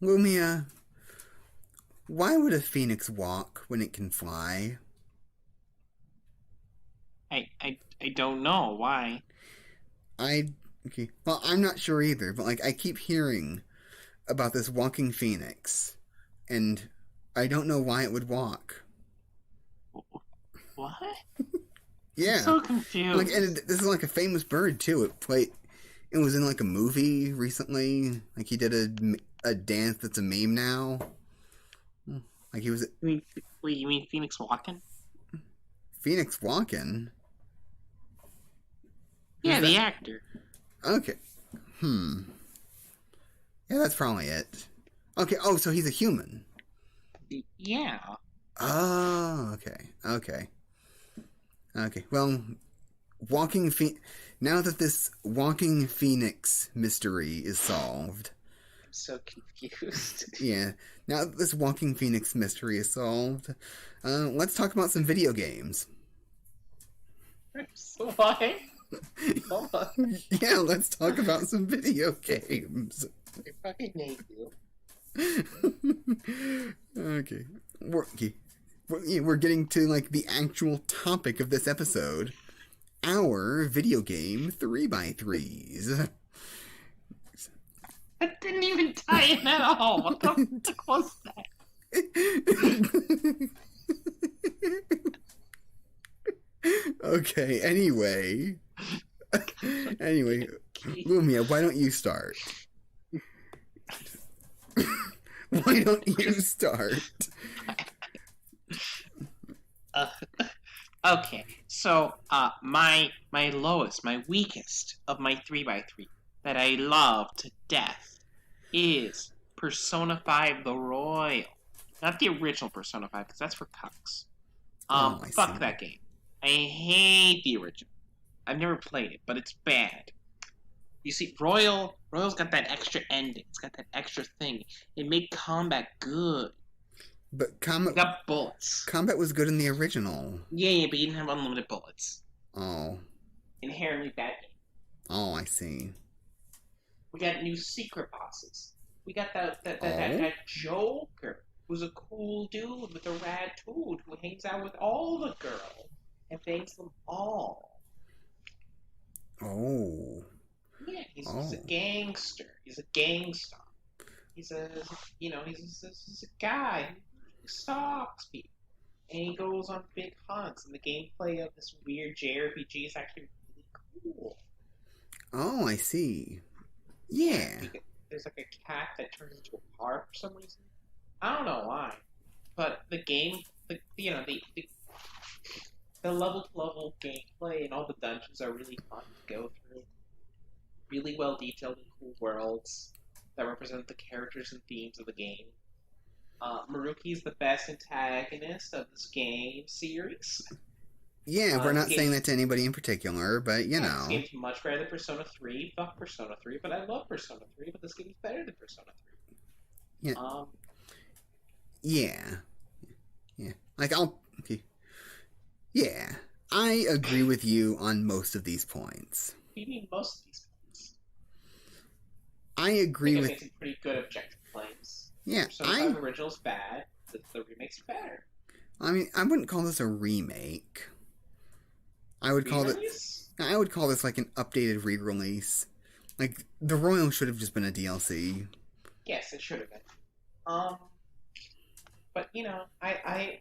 Lumia, why would a phoenix walk when it can fly? I don't know why. I okay. Well, I'm not sure either, but like I keep hearing about this walking phoenix, and I don't know why it would walk. What? I'm Yeah, so like and confused. this is like a famous bird too. It played. It was in like a movie recently. Like he did a dance that's a meme now. Like he was You mean, wait, you mean Phoenix walking? Phoenix walking. Who's Yeah, that? the actor. Okay. Hmm. Yeah, that's probably it. Okay. Oh, so he's a human. Yeah. Oh, okay. Okay. Okay. Well, walking phoenix. Now that this walking phoenix mystery is solved, I'm so confused. yeah. Now that this walking phoenix mystery is solved, let's talk about some video games. So why? Hold on. Yeah, let's talk about some video games. I fucking hate you. Okay. Okay. We're getting to like the actual topic of this episode. Our video game 3x3s. That didn't even tie in at all. What the fuck was that? Okay, anyway. Anyway, Lumia, why don't you start? Why don't you start? Uh, okay, so my lowest, my weakest of my 3x3 that I love to death is Persona 5 The Royal. Not the original Persona 5, because that's for cucks. Oh, I Fuck see. that game. I hate the original. I've never played it, but it's bad. You see, Royal's got that extra ending. It's got that extra thing. It made combat good. But It got bullets. combat was good in the original. Yeah, but you didn't have unlimited bullets. Oh. Inherently bad game. Oh, I see. We got new secret bosses. We got Oh? that Joker, who's a cool dude with a rad toad who hangs out with all the girls and bangs them all. Oh. Yeah, he's a Oh. gangster. He's a gangster. He's a he's a guy who stalks people, and he goes on big hunts. And the gameplay of this weird JRPG is actually really cool. Oh, I see. Yeah, Yeah. there's like a cat that turns into a car for some reason. I don't know why, but the game, the level to level gameplay and all the dungeons are really fun to go through. Really well detailed and cool worlds that represent the characters and themes of the game. Maruki's the best antagonist of this game series. Yeah, we're This not saying game's that to anybody in particular, but you yeah, this know. game's much better than Persona 3. Fuck Persona 3, but I love Persona 3. But this game is better than Persona 3. Yeah. Um, Yeah. Yeah. Like I'll okay. Yeah. I agree with you on most of these points. beating most of these points. I I think agree I've with made some pretty good objective claims. yeah, Persona 5 original's bad. The remake's better. I mean, I wouldn't call this a remake. I would call it Re-release? I would call this like an updated re-release. Like the Royal should have just been a DLC. Yes, it should have been. Um, but I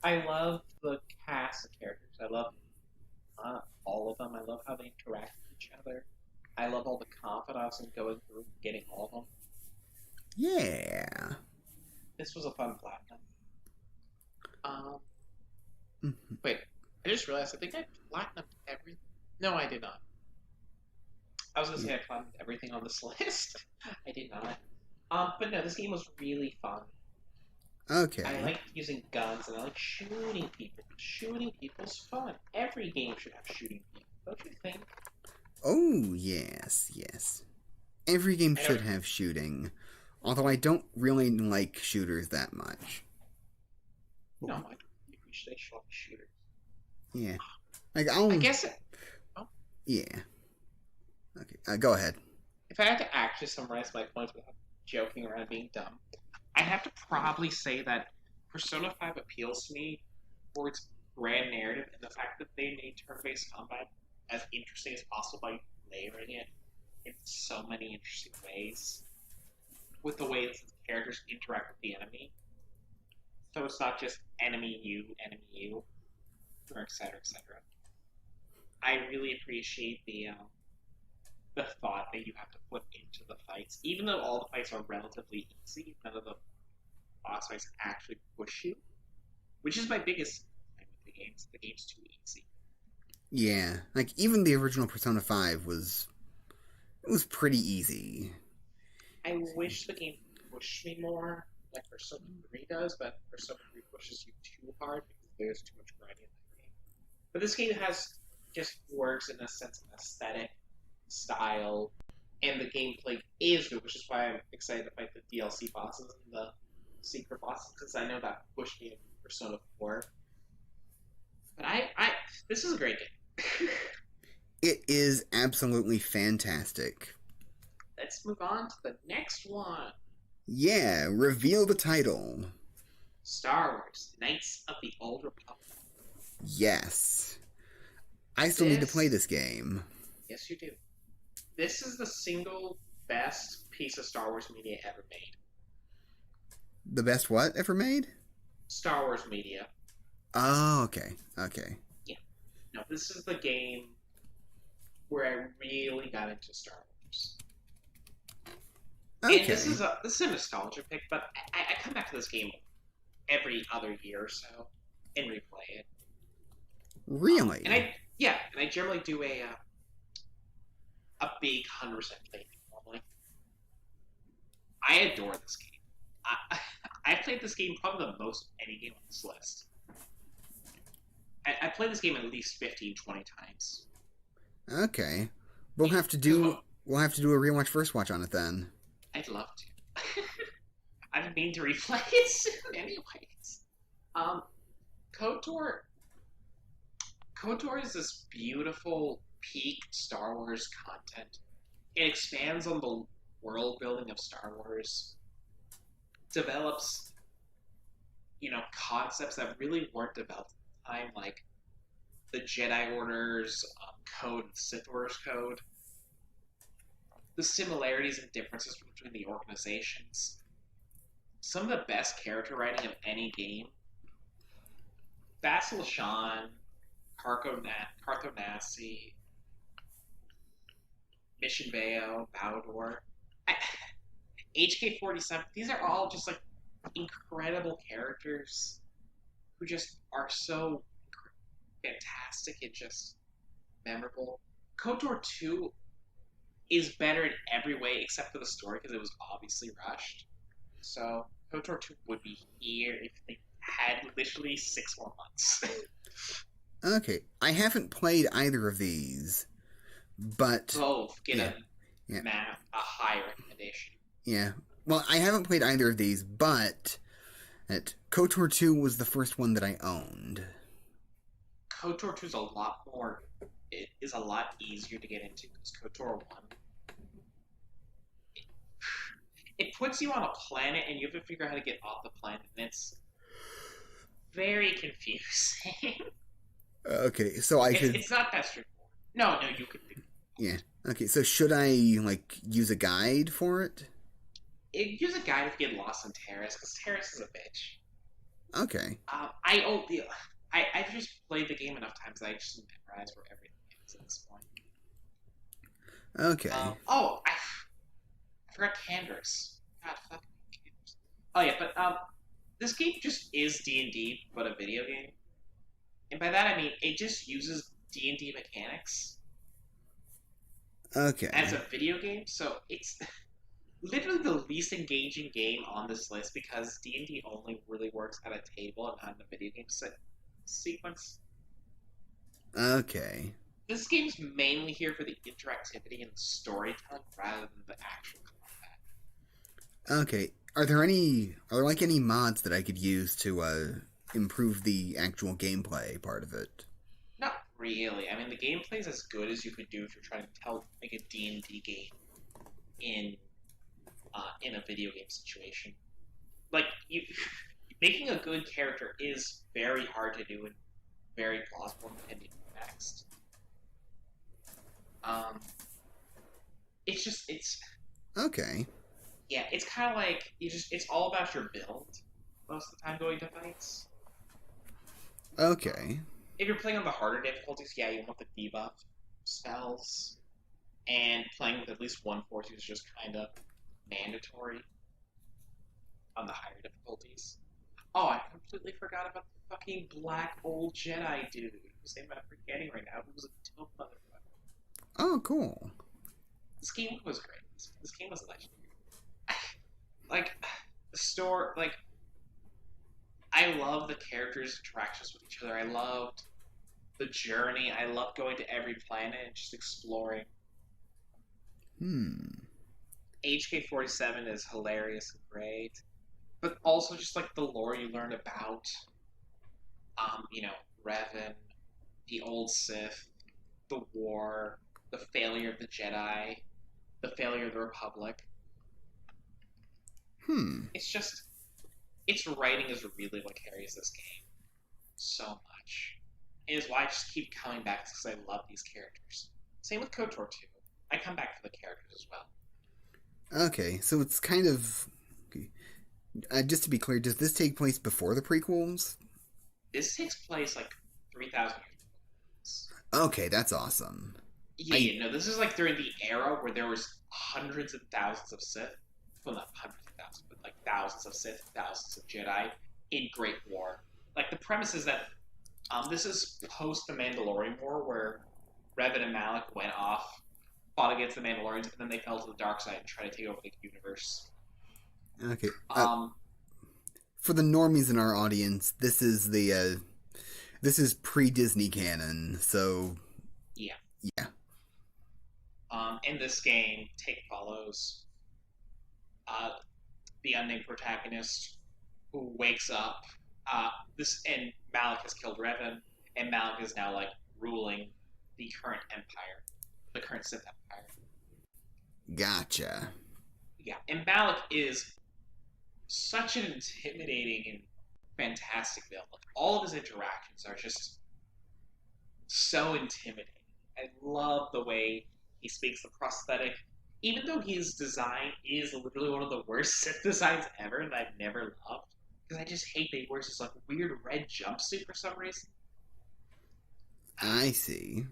I love the cast of characters. I love all of them. I love how they interact with each other. I love all the confidants and going through and getting all of them. Yeah. This was a fun platinum. Um, Mhm. wait, I just realized I think I platinumed everything. No, I did not. I was gonna say I platinumed everything on this list. I did not. But no, this game was really fun. I Okay. like using guns and I like shooting people. Shooting people's fun. Every game should have shooting people, don't you think? Oh, yes, yes. Every game I know. should have shooting. Although I don't really like shooters that much. No, I appreciate shooters. Yeah. Like I I'll guess yeah. Okay. Go ahead. if I had to actually summarize my points without joking around and being dumb, I have to probably say that Persona 5 appeals to me for its grand narrative and the fact that they made turn-based combat as interesting as possible by layering it in so many interesting ways with the way that the characters interact with the enemy. So it's not just enemy you, or etc. etc. I really appreciate the thought that you have to put into the fights. Even though all the fights are relatively easy, none of the boss fights actually push you, which is my biggest thing with the games. The game's too easy. Yeah, like even the original Persona 5 was pretty easy. I wish the game pushed me more, like Persona 3 does, but Persona 3 pushes you too hard because there's too much grinding in that game. But this game just works in a sense of aesthetic, style, and the gameplay is good, which is why I'm excited to fight the DLC bosses and the secret bosses, because I know that pushed me in Persona 4. But this is a great game. It is absolutely fantastic. Let's move on to the next one. Yeah, reveal the title. Star Wars: Knights of the Old Republic. Yes. I still need to play this game. Yes, you do. This is the single best piece of Star Wars media ever made. The best what ever made? Star Wars media. Oh, okay. Okay. Yeah. No, this is the game where I really got into Star Wars. Okay. And this is a nostalgia pick, but I come back to this game every other year or so and replay it. Really? And I generally do a big 100% playthrough normally. I adore this game. I've played this game probably the most of any game on this list. I played this game at least 15, 20 times. Okay. We'll have to do a rewatch first watch on it then. I'd love to. I've been meaning to replay it soon anyways. KOTOR is this beautiful peak Star Wars content. It expands on the world building of Star Wars. Develops, concepts that really weren't developed at the time, like the Jedi Order's code and Sith Order's code. The similarities and differences between the organizations. Some of the best character writing of any game. Basil Shan, Cartho Nassi, Mission Veo, Bowdor, HK-47. These are all just like incredible characters who just are so fantastic and just memorable. KOTOR 2 is better in every way except for the story because it was obviously rushed. So KOTOR 2 would be here if they had literally 6 more months. Okay. I haven't played either of these, but... Both get a high recommendation. Yeah. Well, I haven't played either of these, but KOTOR 2 was the first one that I owned. KOTOR 2 is a lot more... It is a lot easier to get into because KOTOR 1... It puts you on a planet and you have to figure out how to get off the planet, and it's very confusing. Okay, so It's not that straightforward. No, you could do it. Yeah. Okay, so should I, use a guide for it? Use a guide if you get lost in Terrace, because Terrace is a bitch. Okay. I've just played the game enough times that I just memorize where everything is at this point. Okay. I forgot Candace. God, fuck Candace. Oh yeah, but this game just is D&D, but a video game. And by that I mean it just uses D&D mechanics. Okay. As a video game, so it's literally the least engaging game on this list because D&D only really works at a table and not in a video game sequence. Okay. This game's mainly here for the interactivity and the storytelling rather than the actual combat. Okay. Are there any mods that I could use to improve the actual gameplay part of it? Not really. I mean, the gameplay is as good as you could do if you're trying to make a D&D game in in a video game situation. Like, making a good character is very hard to do and very plausible depending on the text. It's Okay. yeah, it's kind of like it's all about your build most of the time going to fights. Okay. If you're playing on the harder difficulties, yeah, you want the debuff spells, and playing with at least one force is just kind of mandatory on the higher difficulties. Oh, I completely forgot about the fucking black old Jedi dude whose name I'm forgetting right now, who was a dope motherfucker. Oh, cool. This game was great. This game was legendary. Like, the store, like, I love the characters' interactions with each other. I loved the journey. I loved going to every planet and just exploring. HK-47 is hilarious and great. But also just, like, the lore you learn about, Revan, the old Sith, the war, the failure of the Jedi, the failure of the Republic. Its writing is really what carries this game so much. And is why I just keep coming back, because I love these characters. Same with KOTOR 2. I come back for the characters as well. Okay, so it's kind of... just to be clear, does this take place before the prequels? This takes place, like, 3,000 years ago. Okay, that's awesome. Yeah, this is, like, during the era where there was hundreds and thousands of Sith. Well, not hundreds of thousands, but, like, thousands of Sith, thousands of Jedi in Great War. Like, the premise is that this is post the Mandalorian War, where Revan and Malak went off, fought against the Mandalorians, and then they fell to the dark side and tried to take over the universe. Okay. For the normies in our audience, this is pre-Disney canon, so... Yeah. Yeah. In this game, Take follows the unnamed protagonist who wakes up. And Malak has killed Revan, and Malak is now, like, ruling the current empire, the current Sith Empire. Gotcha. Yeah, and Malak is such an intimidating and fantastic villain. Like, all of his interactions are just so intimidating. I love the way he speaks, the prosthetic. Even though his design is literally one of the worst Sith designs ever that I've never loved, because I just hate that he wears this, like, weird red jumpsuit for some reason. I see.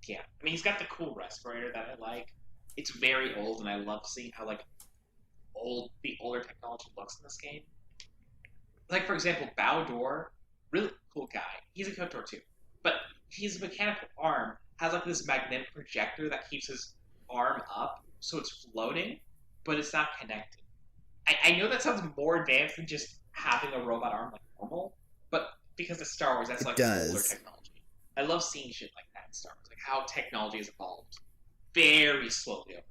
Yeah, I mean, he's got the cool respirator that I like. It's very old, and I love seeing how, like, the older technology looks in this game. Like, for example, Bao-Dor, really cool guy. He's a KOTOR too. But his mechanical arm has, like, this magnetic projector that keeps his arm up, so it's floating, but it's not connected. I know that sounds more advanced than just having a robot arm like normal, but because it's Star Wars, that's, like, older technology. I love seeing shit like that in Star Wars, like how technology has evolved very slowly over.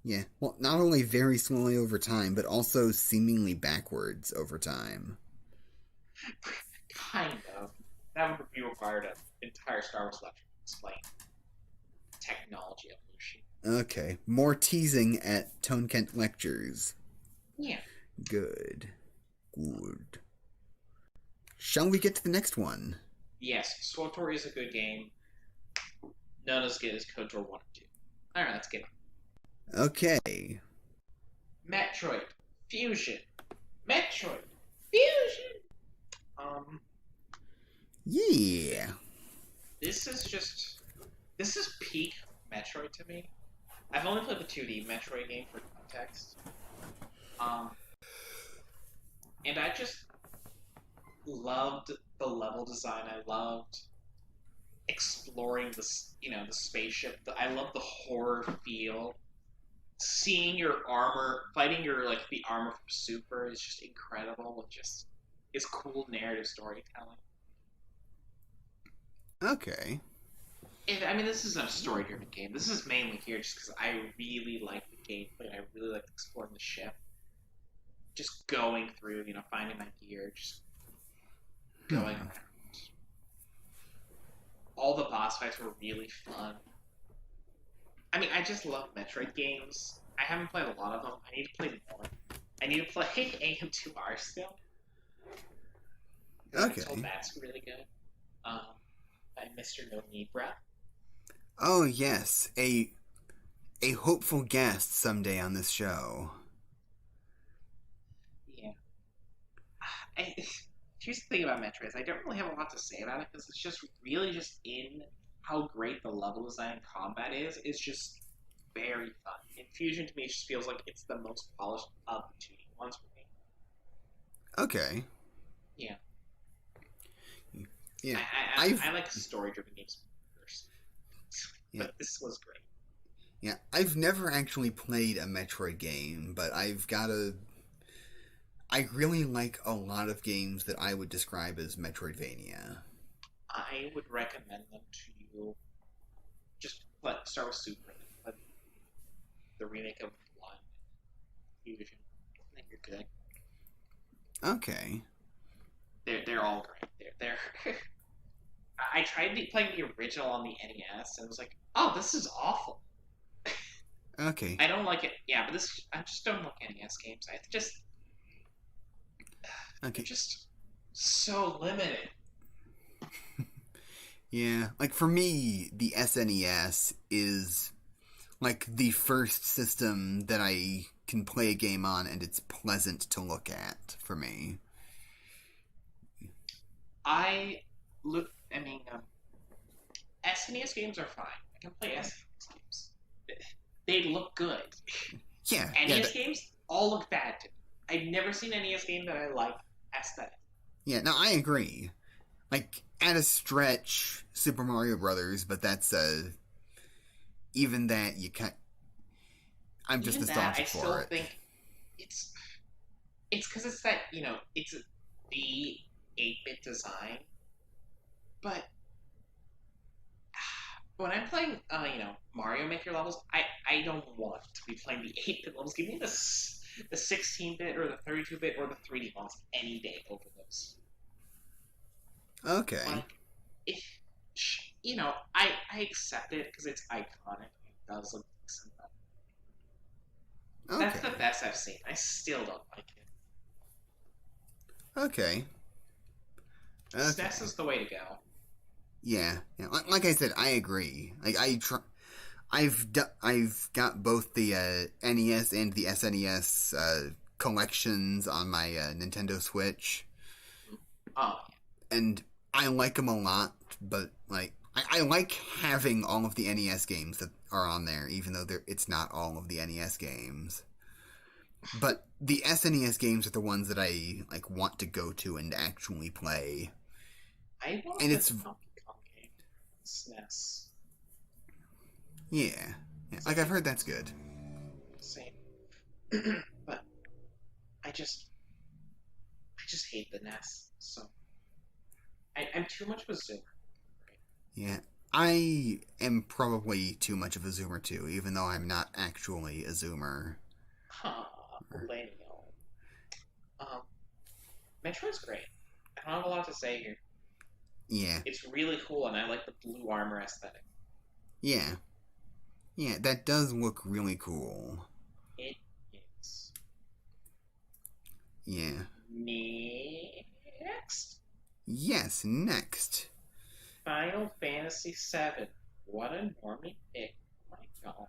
Yeah, well, not only very slowly over time, but also seemingly backwards over time. Kind of. That would be required an entire Star Wars lecture to explain technology evolution. Okay, more teasing at Tone Kent lectures. Yeah. Good. Shall we get to the next one? Yes, SWTOR is a good game. Not as good as KOTOR 1 or 2. Alright, let's get on. Okay. Metroid Fusion. Metroid Fusion! Yeah. This is peak Metroid to me. I've only played the 2D Metroid game for context. And I just loved the level design. I loved exploring the spaceship. I love the horror feel. Seeing your armor, fighting the armor from Super is just incredible. It just is cool narrative storytelling. Okay. This is a story-driven game. This is mainly here just because I really like the gameplay and I really like exploring the ship. Just going through, finding my gear, just going around. All the boss fights were really fun. I mean, I just love Metroid games. I haven't played a lot of them. I need to play more. I need to play AM2R still. I've been told Okay. that's really good. Um, by Mr. No Nibra. Oh yes, a hopeful guest someday on this show. Yeah. I, here's the thing about Metroid is I don't really have a lot to say about it because it's just really just in how great the level design and combat is. It's just very fun. Infusion to me just feels like it's the most polished of the 2D ones for me. Okay. Yeah. Yeah. I like story-driven games first, Yeah. but this was great. Yeah, I've never actually played a Metroid game, but I really like a lot of games that I would describe as Metroidvania. I would recommend them to you. Just start with Super, then the remake of Blood Fusion. I think you're good. Okay. They're all great. They're I tried playing the original on the NES and was like, oh, this is awful. Okay. I don't like it. Yeah, but I just don't like NES games. They're Okay. just so limited. Yeah, like for me, the SNES is like the first system that I can play a game on and it's pleasant to look at for me. I look. I mean, SNES games are fine. I can play SNES games. They look good. Yeah, NES games all look bad. I've never seen an NES game that I like aesthetic. yeah, no, I agree. Like at a stretch, Super Mario Brothers, but that's even that you can't. I'm just Even that, I nostalgic still for it. think it's because it's that it's the 8-bit design, but when I'm playing Mario Maker levels, I don't want to be playing the 8-bit levels. Give me the 16-bit or the 32-bit or the 3D ones any day over those. Okay. Like if I accept it because it's iconic. It does look decent. Okay. That's the best I've seen. I still don't like it. Okay. SNES is the way to go. Yeah. Like I said, I agree. Like I've got both the NES and the SNES collections on my Nintendo Switch, Oh, and I like them a lot. But like, I like having all of the NES games that are on there, even though it's not all of the NES games. But the SNES games are the ones that I like want to go to and actually play. I want And the it's Donkey Kong game. SNES. yeah. Like I've heard that's good. Same. But I just hate the NES. So I'm too much of a zoomer. Right? Yeah. I am probably too much of a zoomer too, even though I'm not actually a zoomer. Huh, millennial. Um, Metroid's great. I don't have a lot to say here. Yeah. It's really cool, and I like the blue armor aesthetic. Yeah. Yeah, that does look really cool. It is. Yeah. Next, Yes, next. Final Fantasy VII. What a normie pick. Oh my god.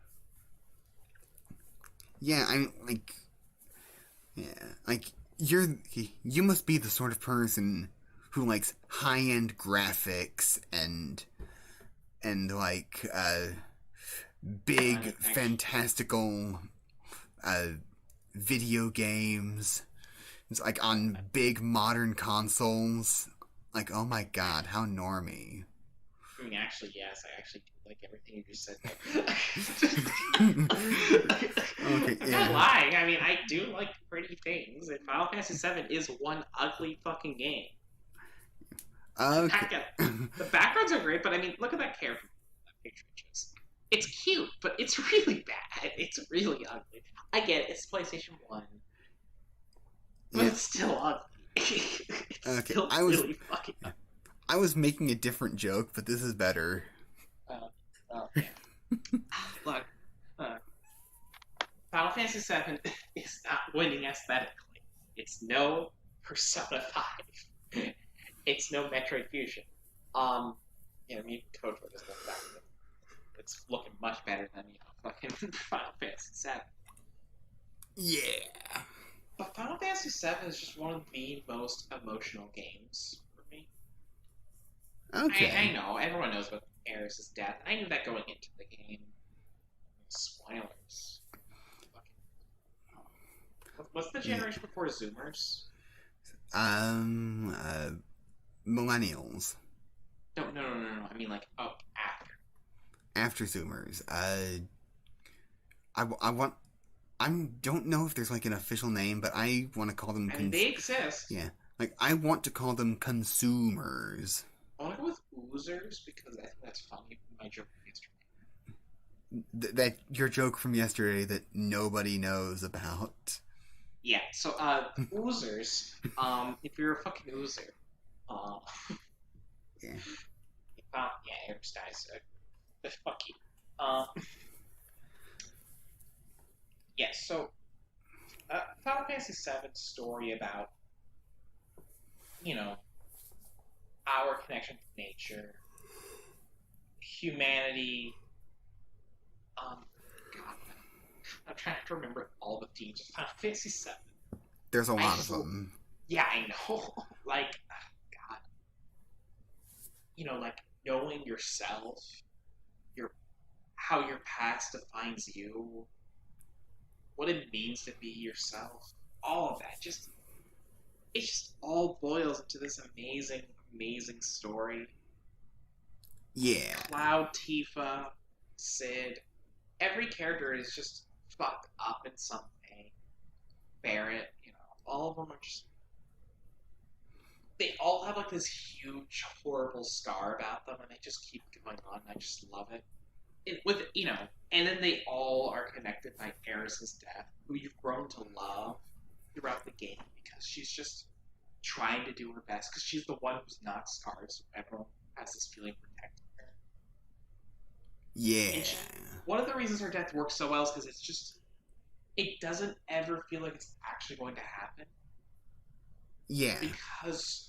Yeah, I'm like yeah, like you must be the sort of person who likes high-end graphics and like big fantastical video games. It's like on big modern consoles. Like, oh my god, how normie. I mean, actually, yes, I actually do like everything you just said. Okay, I'm yeah. not lying. I mean, I do like pretty things, and Final Fantasy VII is one ugly fucking game. Okay. The backgrounds are great, but I mean, look at that character picture. It's cute, but it's really bad. It's really ugly. I get it. It's PlayStation 1. But it's still ugly. It's Okay, still really fucking ugly. I was making a different joke, but this is better. Yeah. Look, Final Fantasy VII is not winning aesthetically. It's no Persona 5. It's no Metroid Fusion. Um, me and Kojo just look back at it. It's looking much better than fucking Final Fantasy VII. Yeah. But Final Fantasy VII is just one of the most emotional games for me. Okay. I know everyone knows about Aeris' death. I knew that going into the game. Spoilers. What's the generation before Zoomers? Millennials. No. I mean, like, up after. After Zoomers. I don't know if there's like an official name, but I want to call them. I mean, they exist. Yeah, like I want to call them consumers. I want to go with oozers because I think that's funny. My joke from yesterday. That your joke from yesterday that nobody knows about. Yeah. So, oozers. If you're a fucking oozer, Yeah. Aeris dies. Fuck you. Yeah, so Final Fantasy VII's story about, our connection to nature, humanity. God, I'm trying to remember all the themes of Final Fantasy VII. There's a lot of them. Yeah, I know. Like, God. Like knowing yourself, how your past defines you, what it means to be yourself, all of that. It just all boils into this amazing, amazing story. Yeah. Cloud, Tifa, Cid, every character is just fucked up in some way. Barrett, all of them are just. They all have like this huge, horrible scar about them, and they just keep going on. And I just love it. And then they all are connected by Aeris' death, who you've grown to love throughout the game because she's just trying to do her best because she's the one who's not scarred, so everyone has this feeling protecting her. Yeah. One of the reasons her death works so well is because it doesn't ever feel like it's actually going to happen. Yeah. Because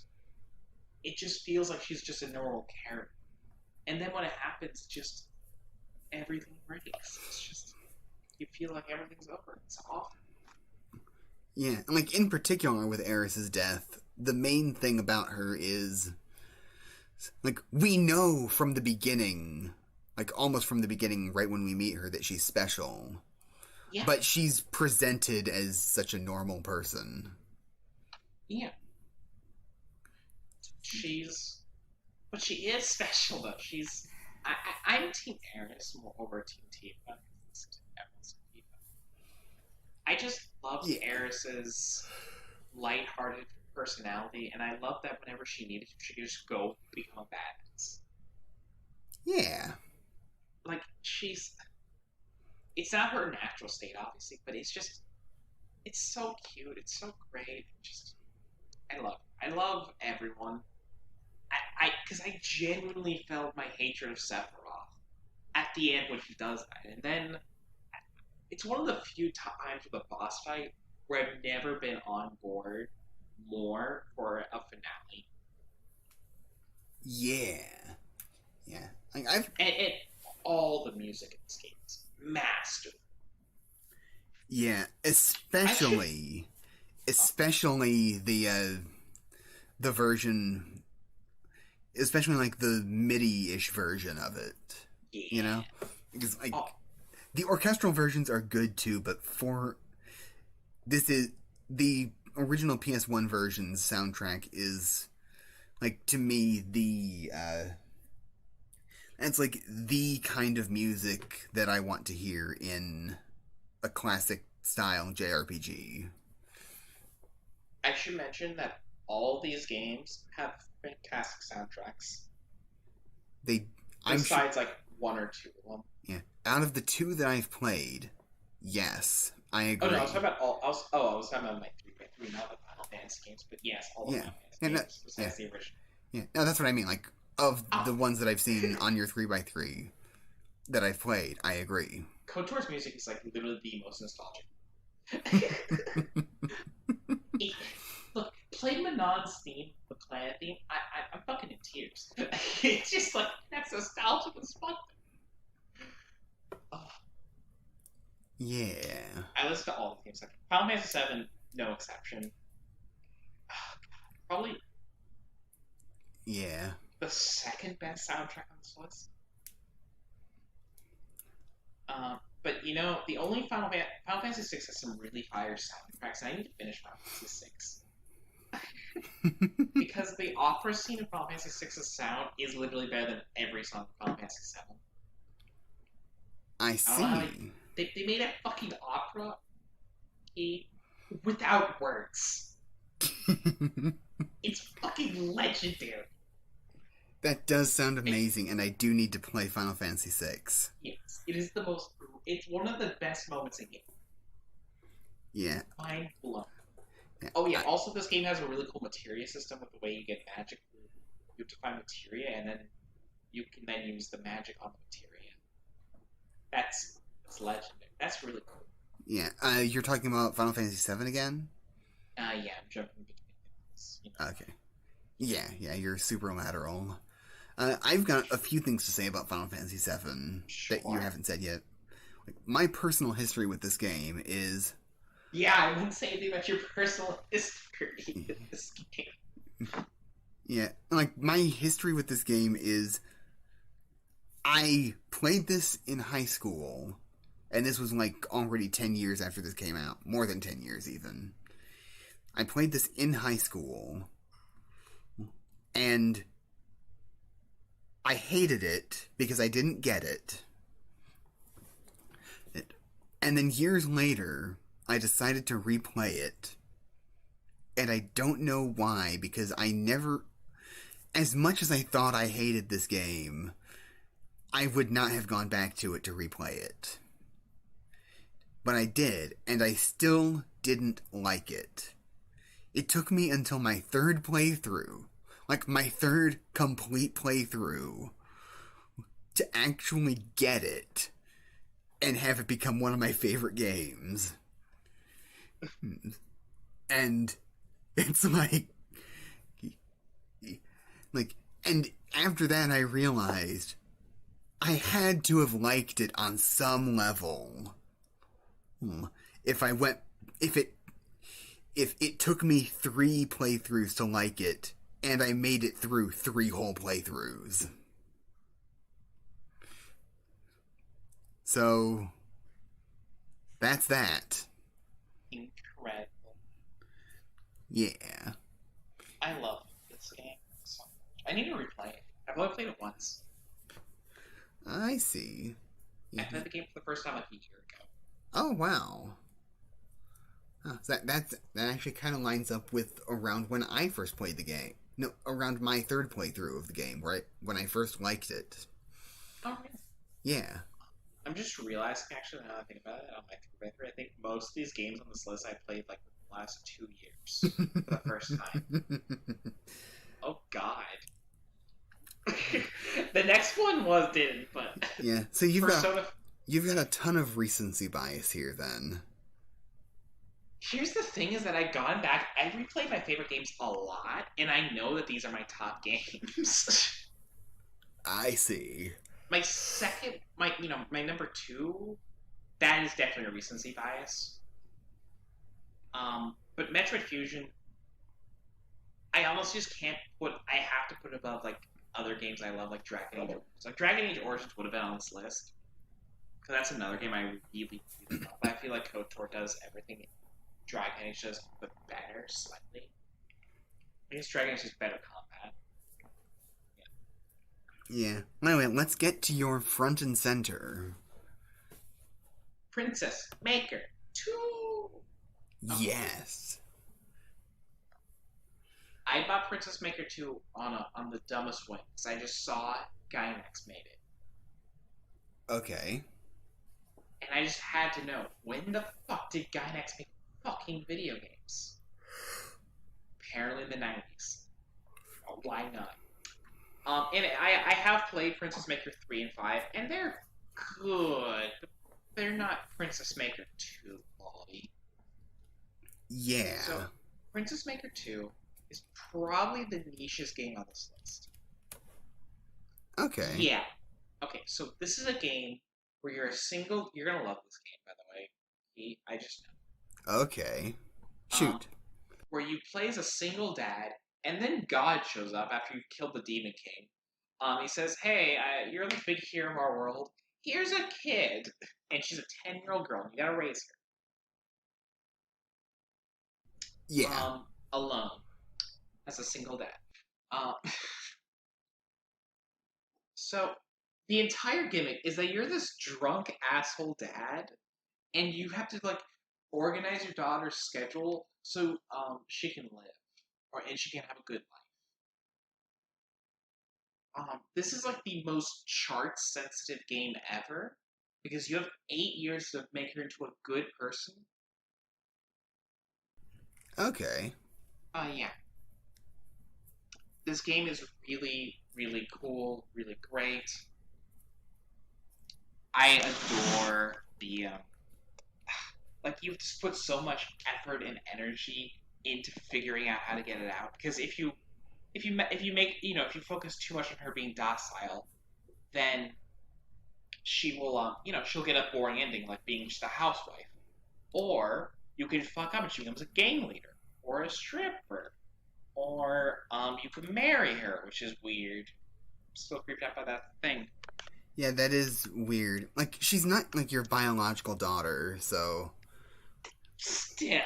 it just feels like she's just a normal character. And then when it happens, just everything breaks. It's just, you feel like everything's over. It's awful. Yeah, and like in particular with Aeris' death, the main thing about her is, like, we know from the beginning, like almost from the beginning, right when we meet her, that she's special. Yeah. But she's presented as such a normal person. Yeah. But she is special though. I'm Team Aeris more over Team Tifa. I just love Aeris's lighthearted personality, and I love that whenever she needed to, she could just go become a badass. Yeah. Like, it's not her natural state, obviously, but it's so cute, it's so great, I love everyone. Because I genuinely felt my hatred of Sephiroth at the end when he does that, and then it's one of the few times with a boss fight where I've never been on board more for a finale. Yeah. Yeah. Like and all the music in this game is masterful. Yeah, especially the version, especially like the MIDI-ish version of it. Yeah. Because like the orchestral versions are good too, but this is the original PS1 version's soundtrack is like, to me, it's like the kind of music that I want to hear in a classic style JRPG. I should mention that all these games have fantastic soundtracks. Besides like one or two of them. Yeah. Out of the two that I've played, yes, I agree. Oh no, I was talking about I was talking about my 3x3, not the Final Fantasy games, but yes, all the Final Fantasy games besides the original. Yeah, no, that's what I mean. Like, of the ones that I've seen on your 3x3 that I've played, I agree. KOTOR's music is like literally the most nostalgic. It, look, play Manon's theme, the planet theme. I'm fucking in tears. It's just like that's nostalgic as fuck. Oh, Yeah. I listen to all the themes. Like Final Fantasy VII, no exception. Probably Yeah. the second best soundtrack on this list. But you know, the only Final Fantasy VI has some really fire soundtracks, and I need to finish Final Fantasy VI because the opera scene in Final Fantasy VI's sound is literally better than every song in Final Fantasy VII. I see. They made a fucking opera without words. It's fucking legendary. That does sound amazing, and I do need to play Final Fantasy VI. Yes, it is the most. It's one of the best moments in game. Yeah. Mind blown. Yeah. Oh yeah. Also, this game has a really cool materia system with the way you get magic. You have to find materia, and then you can then use the magic on the materia. That's legendary. That's really cool. Yeah. You're talking about Final Fantasy VII again? Yeah, I'm jumping between things. You know. Okay. Yeah, you're super lateral. I've got a few things to say about Final Fantasy VII that you haven't said yet. Like, my personal history with this game is... Yeah, I wouldn't say anything about your personal history with this game. Yeah, like, my history with this game is... I played this in high school, and this was, like, already 10 years after this came out. More than 10 years, even. I played this in high school, and I hated it because I didn't get it. And then years later, I decided to replay it. And I don't know why, because I never... As much as I thought I hated this game, I would not have gone back to it to replay it. But I did, and I still didn't like it. It took me until my third playthrough, like my third complete playthrough, to actually get it and have it become one of my favorite games. And it's and after that I realized I had to have liked it on some level. If it took me 3 playthroughs to like it, and I made it through 3 whole playthroughs. So, that's that. Incredible. Yeah. I love this game so much. I need to replay it. I've only played it once. I see. I played the game for the first time like a year ago. Oh, wow. Huh, so that actually kind of lines up with around when I first played the game. No, around my third playthrough of the game, right? When I first liked it. Oh, really? Yeah. I'm just realizing, actually, now that I think about it, on my playthrough, I think most of these games on this list I played like the last 2 years for the first time. Oh, God. The next one didn't, but... Yeah, so you've got a ton of recency bias here, then. Here's the thing is that I've gone back, I replayed my favorite games a lot, and I know that these are my top games. I see. My number 2, that is definitely a recency bias. But Metroid Fusion, I almost just can't I have to put it above, like, other games I love, like Dragon Age Origins. Like, Dragon Age Origins would have been on this list. Because that's another game I really love. I feel like KOTOR does everything Dragon Age does, but better, slightly. I guess Dragon Age is better combat. Yeah. Anyway, let's get to your front and center. Princess Maker 2! Yes. I bought Princess Maker 2 on the dumbest way, because I just saw Gainax made it. Okay. And I just had to know, when the fuck did Gainax make fucking video games? Apparently in the 90s. Oh, why not? And I have played Princess Maker 3 and 5, and they're good. they're not Princess Maker 2 quality. Yeah. So, Princess Maker 2 is probably the nichest game on this list. Okay. Yeah. Okay, so this is a game where you're a single. You're gonna love this game, by the way. I just know. Okay. Um, Shoot. where you play as a single dad, and then God shows up after you've killed the Demon King. He says, "Hey, you're the big hero of our world. Here's a kid, and she's a 10-year-old girl. And you gotta raise her, Yeah. alone as a single dad." Um, so the entire gimmick is that you're this drunk asshole dad, and you have to like organize your daughter's schedule so she can live, and she can have a good life. This is like the most chart sensitive game ever because you have 8 years to make her into a good person. Okay. Yeah. This game is really, really cool, really great. I adore the like you have to put so much effort and energy into figuring out how to get it out because if you make if you focus too much on her being docile, then she will she'll get a boring ending like being just a housewife, or you can fuck up and she becomes a gang leader or a stripper, or you could marry her, which is weird. I'm still creeped out by that thing. Yeah, that is weird. Like, she's not like your biological daughter, so. Still,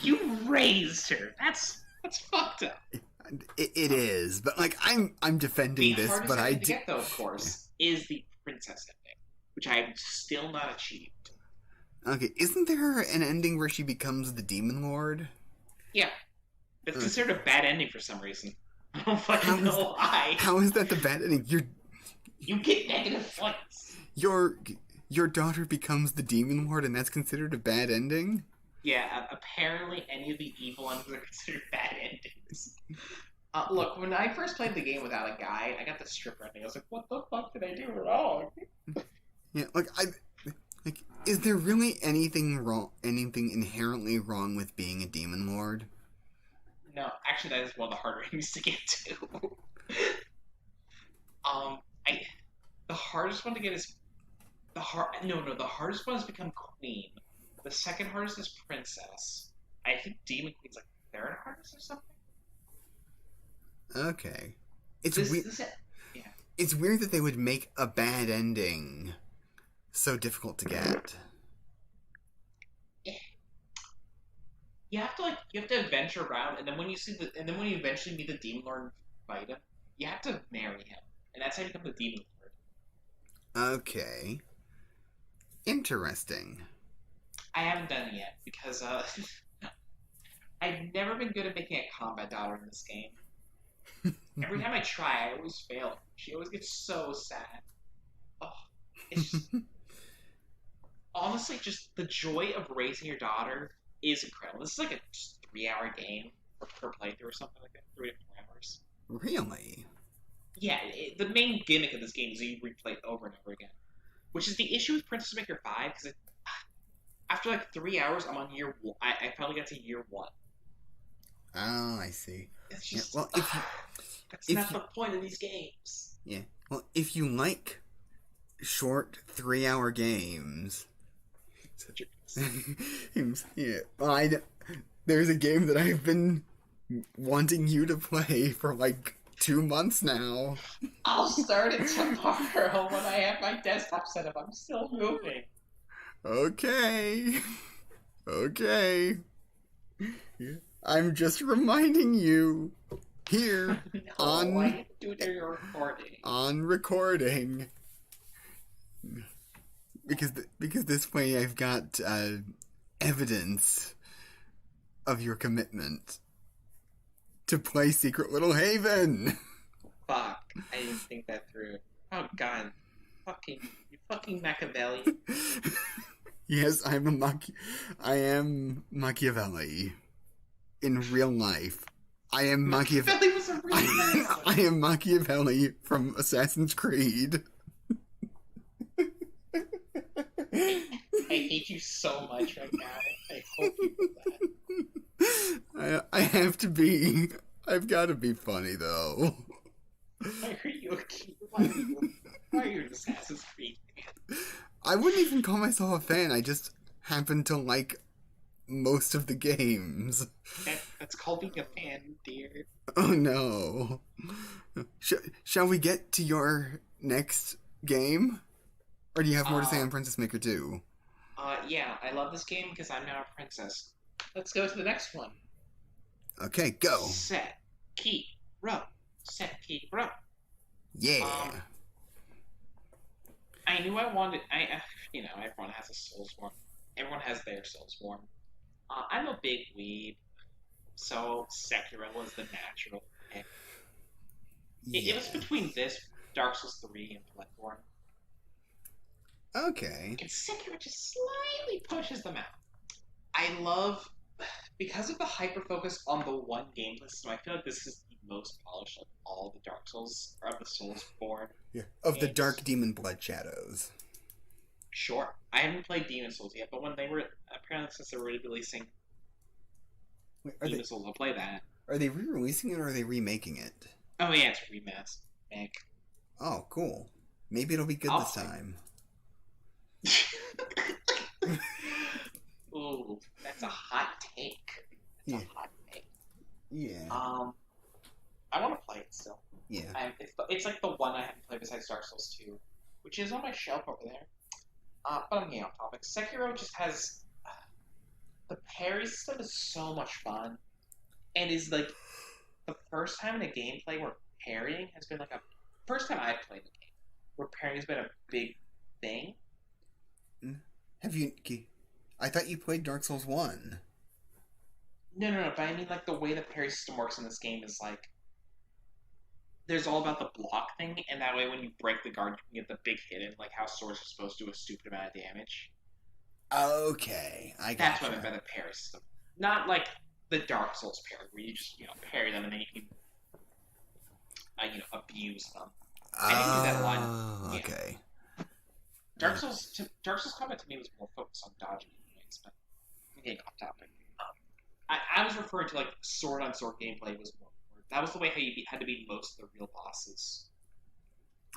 you raised her. That's fucked up. It is, but like I'm defending The this, hardest but I ending to do. get, though, of course, is the princess ending, which I have still not achieved. Okay, isn't there an ending where she becomes the demon lord? Yeah, it's considered a bad ending for some reason. I don't fucking know why. How is that the bad ending? You get negative points. Your daughter becomes the demon lord, and that's considered a bad ending? Yeah, apparently any of the evil endings are considered bad endings. Look, when I first played the game without a guide, I got the stripper ending. I was like, what the fuck did I do wrong? Yeah, is there really anything inherently wrong with being a demon lord? No, actually, that is one of the harder endings to get to. The hardest one to get is the hardest one is become queen. The second hardest is princess. I think demon queen's like third hardest or something. Okay, it's weird. Yeah. It's weird that they would make a bad ending so difficult to get. You have to adventure around, and then when you eventually meet the demon lord and fight him, you have to marry him, and that's how you become the demon lord. Okay, interesting. I haven't done it yet because I've never been good at making a combat daughter in this game. Every time I try, I always fail. She always gets so sad. Oh, it's just honestly just the joy of raising your daughter is incredible. This is like a 3-hour game per playthrough or something like that, 3 to 4 hours. Really? Yeah, the main gimmick of this game is you replay it over and over again, which is the issue with Princess Maker 5 because after like 3 hours, I'm on year 1. I probably got to year 1. Oh, I see. It's just well, that's not the point of these games. Yeah. Well, if you like short 3-hour games, yeah. Well, there's a game that I've been wanting you to play for like 2 months now. I'll start it tomorrow when I have my desktop set up. I'm still moving. Okay. Okay. I'm just reminding you here I do your recording. On recording. Because this way I've got evidence of your commitment to play Secret Little Haven. Fuck, I didn't think that through. Oh god, you fucking Machiavelli. Yes, I am Machiavelli in real life. I am Machiavelli was a real person. I am Machiavelli from Assassin's Creed. you so much right now. I hope you know that. I have to be. I've got to be funny though. Why are you a why are you an Assassin's Creed fan? I wouldn't even call myself a fan. I just happen to like most of the games. That's called being a fan, dear. Oh no. Shall we get to your next game? Or do you have more to say on Princess Maker 2? Yeah, I love this game because I'm now a princess. Let's go to the next one. Okay, go. Set, keep, row. Set, keep, row. Yeah. I knew I wanted. Everyone has a Soulsborne. Everyone has their Soulsborne. I'm a big weeb, so Sekiro was the natural pick. It was between this, Dark Souls 3, and Bloodborne. Okay. And Sekiro just slightly pushes them out. I love, because of the hyper focus on the one gameplay system, I feel like this is the most polished of all the Dark Souls, or of the Soulsborne. Yeah. Of the Dark Demon Blood Shadows. Sure. I haven't played Demon Souls yet, but when they were, apparently since they were releasing Demon Souls, I'll play that. Are they re-releasing it or are they remaking it? Oh yeah, it's remake. Oh, cool. Maybe it'll be good this time. Ooh, that's a hot take. That's a hot take. Yeah. I want to play it still. Yeah. It's like the one I haven't played besides Dark Souls 2, which is on my shelf over there. But I'm getting off topic. Sekiro just has the parry system is so much fun, and is like the first time in a gameplay where parrying has been like a first time I've played a game where parrying has been a big thing. Have you? I thought you played Dark Souls 1. No. But I mean, like the way the parry system works in this game is like there's all about the block thing, and that way when you break the guard, you can get the big hit in, like how swords are supposed to do a stupid amount of damage. Okay, I got That's what I meant by the parry system. Not like the Dark Souls parry, where you just parry them and then you can abuse them. I didn't do that a lot. Yeah. Okay. Dark Souls combat to me was more focused on dodging things, but I'm getting off topic. I was referring to like sword on sword gameplay was more. That was the way how you had to beat most of the real bosses.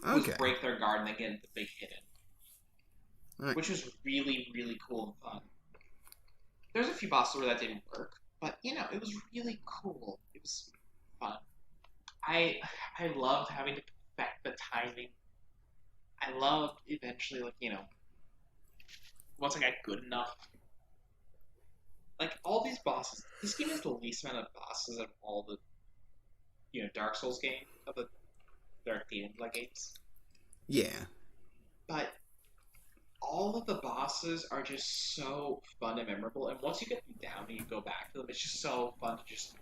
Was break their guard and then get the big hit in. Right. Which was really, really cool and fun. There's a few bosses where that didn't work, but it was really cool. It was fun. I loved having to perfect the timing. I loved eventually, once I got good enough. Like all these bosses, this game has the least amount of bosses of all the Dark Souls game of the Dark Demon Blood games. Yeah. But all of the bosses are just so fun and memorable, and once you get them down and you go back to them, it's just so fun to just,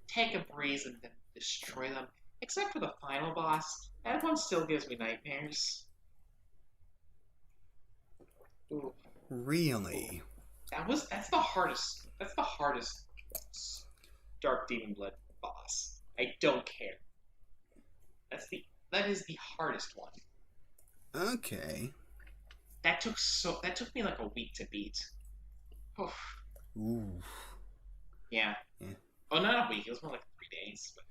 take a breeze and then destroy them. Except for the final boss, that one still gives me nightmares. Ooh. Really? That's the hardest Dark Demon Blood boss. I don't care. That is the hardest one. Okay. That took me like a week to beat. Oof. Ooh. Yeah. Oh, not a week. It was more like 3 days. But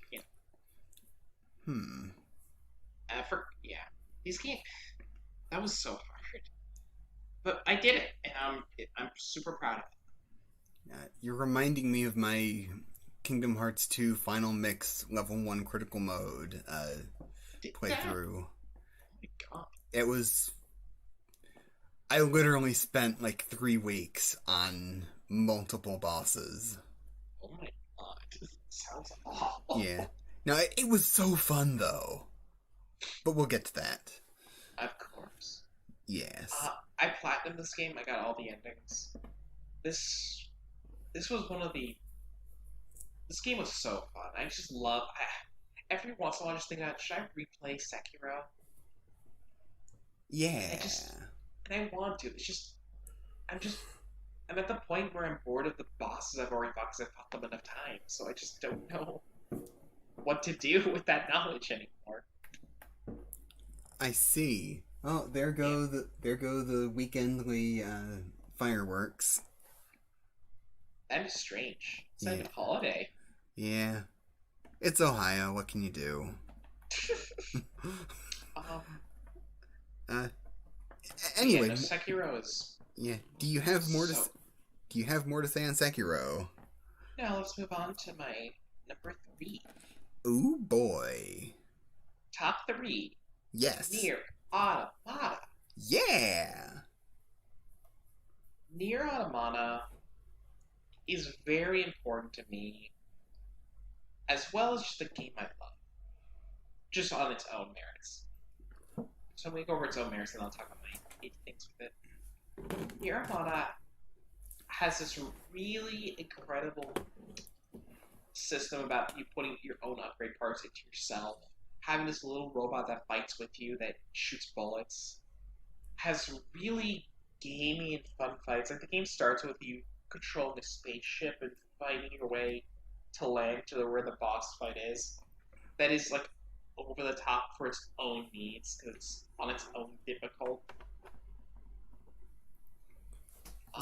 These games. That was so hard. But I did it, and I'm super proud of it. You're reminding me of my Kingdom Hearts 2 Final Mix Level 1 Critical Mode playthrough. Oh my god. It was... I literally spent like 3 weeks on multiple bosses. Oh my god. This sounds awful. Yeah. No, it was so fun though. But we'll get to that. Of course. Yes. I platinumed this game. I got all the endings. This was one of the... This game was so fun. I just love... every once in a while I just think about, should I replay Sekiro? Yeah. And I want to. It's just... I'm at the point where I'm bored of the bosses I've already fought because I've fought them enough times. So I just don't know what to do with that knowledge anymore. I see. Oh, there go the weekendly fireworks. That is strange. It's not Yeah. even a holiday. Yeah. It's Ohio. What can you do? Um, Anyway. yeah, no, Sekiro is Yeah. Do you have more so... to say on Sekiro? Now let's move on to my number 3. Ooh boy. Top 3. Yes. Nier Automata. Yeah. Nier Automata is very important to me, as well as just a game I love, just on its own merits. So we go over its own merits, and I'll talk about my 8 things with it. Nier Automata has this really incredible system about you putting your own upgrade parts into yourself, having this little robot that fights with you that shoots bullets, has really gamey and fun fights. Like the game starts with you controlling a spaceship and fighting your way to land to where the boss fight is. That is like over the top for its own needs because it's on its own difficult.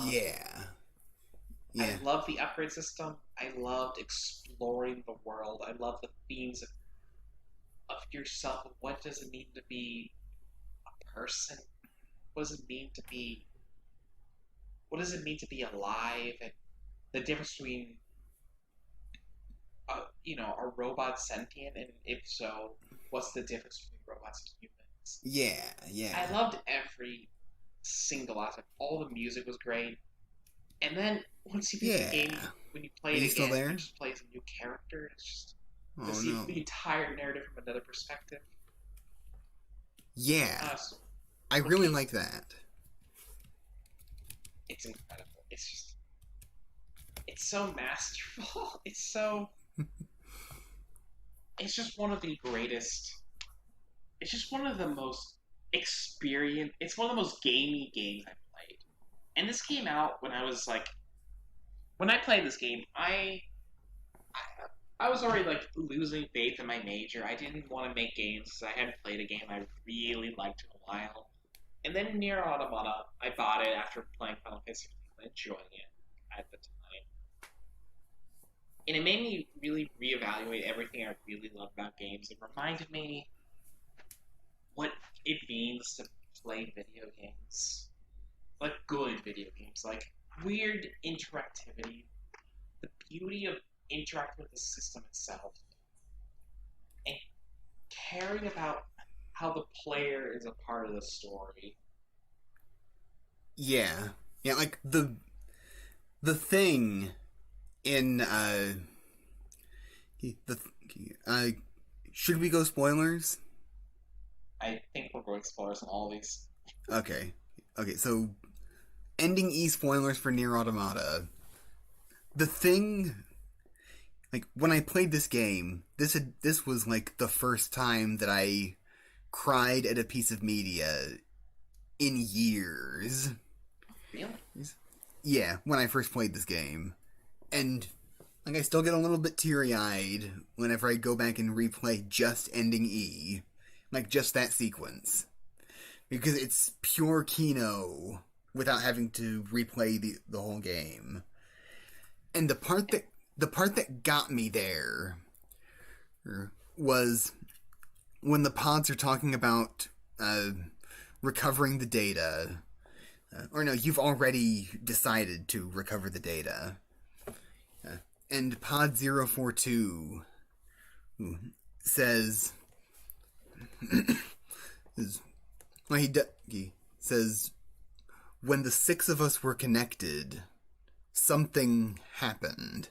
Yeah. I love the upgrade system. I loved exploring the world. I love the themes of yourself. What does it mean to be a person? What does it mean to be? What does it mean to be alive? And the difference between, are robots sentient? And if so, what's the difference between robots and humans? Yeah. I loved every single aspect. All the music was great. And then once you beat the game, when you play it again, you just play as a new character. It's just to see the entire narrative from another perspective. Yeah, I really like that. It's incredible. It's so masterful. It's just one of the greatest. It's just one of the most experienced. It's one of the most gamey games I've played. And this came out when I was like, when I played this game, I was already like losing faith in my major. I didn't want to make games because I hadn't played a game I really liked in a while. And then Nier Automata, I bought it after playing Final Fantasy 15 and enjoying it at the time. And it made me really reevaluate everything I really love about games. It reminded me what it means to play video games. Like good video games, like weird interactivity, the beauty of interacting with the system itself, and caring about how the player is a part of the story. Yeah, like the thing in should we go spoilers? I think we're going spoilers on all of these. Okay, so ending E spoilers for Nier Automata. The thing, like when I played this game, this was like the first time that I cried at a piece of media in years. Really? Yeah, when I first played this game. And like I still get a little bit teary-eyed whenever I go back and replay just ending E. Like just that sequence. Because it's pure Kino without having to replay the whole game. And the part that got me there was when the pods are talking about recovering the data. Or no, you've already decided to recover the data. And Pod 042 says... he says, when the 6 of us were connected, something happened.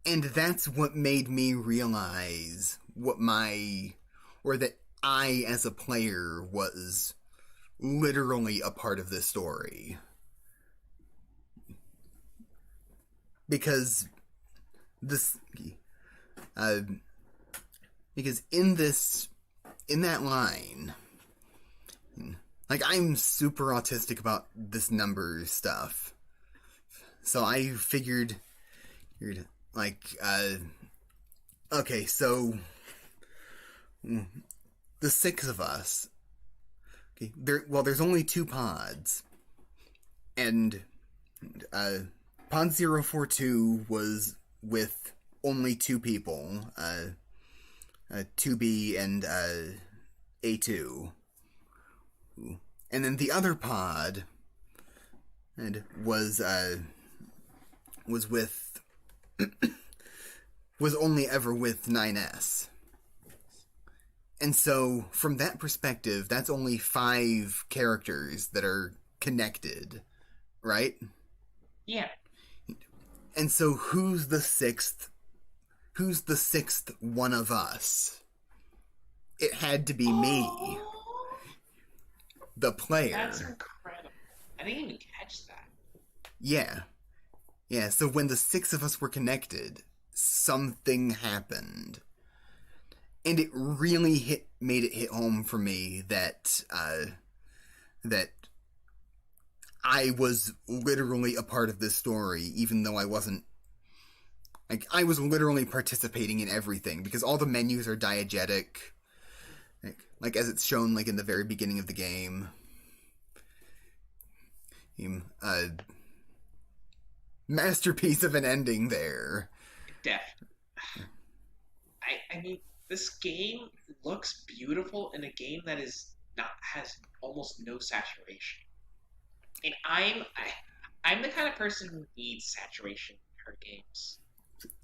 And that's what made me realize that I, as a player, was literally a part of this story. Because in that line, like, I'm super autistic about this number stuff. So I figured like, okay, so the 6 of us. Okay, there's only 2 pods. And uh, Pod 042 was with only two people, 2B and A2. And then the other pod and was with was only ever with 9S. And so, from that perspective, that's only 5 characters that are connected, right? Yeah. And so, who's the sixth? Who's the sixth one of us? It had to be me, the player. That's incredible. I didn't even catch that. Yeah. Yeah, so when the 6 of us were connected, something happened. And it really made it hit home for me that that I was literally a part of this story, even though I wasn't. Like, I was literally participating in everything, because all the menus are diegetic, like as it's shown like in the very beginning of the game. Masterpiece of an ending there. Definitely. I mean, this game looks beautiful in a game that has almost no saturation. And I'm the kind of person who needs saturation in her games.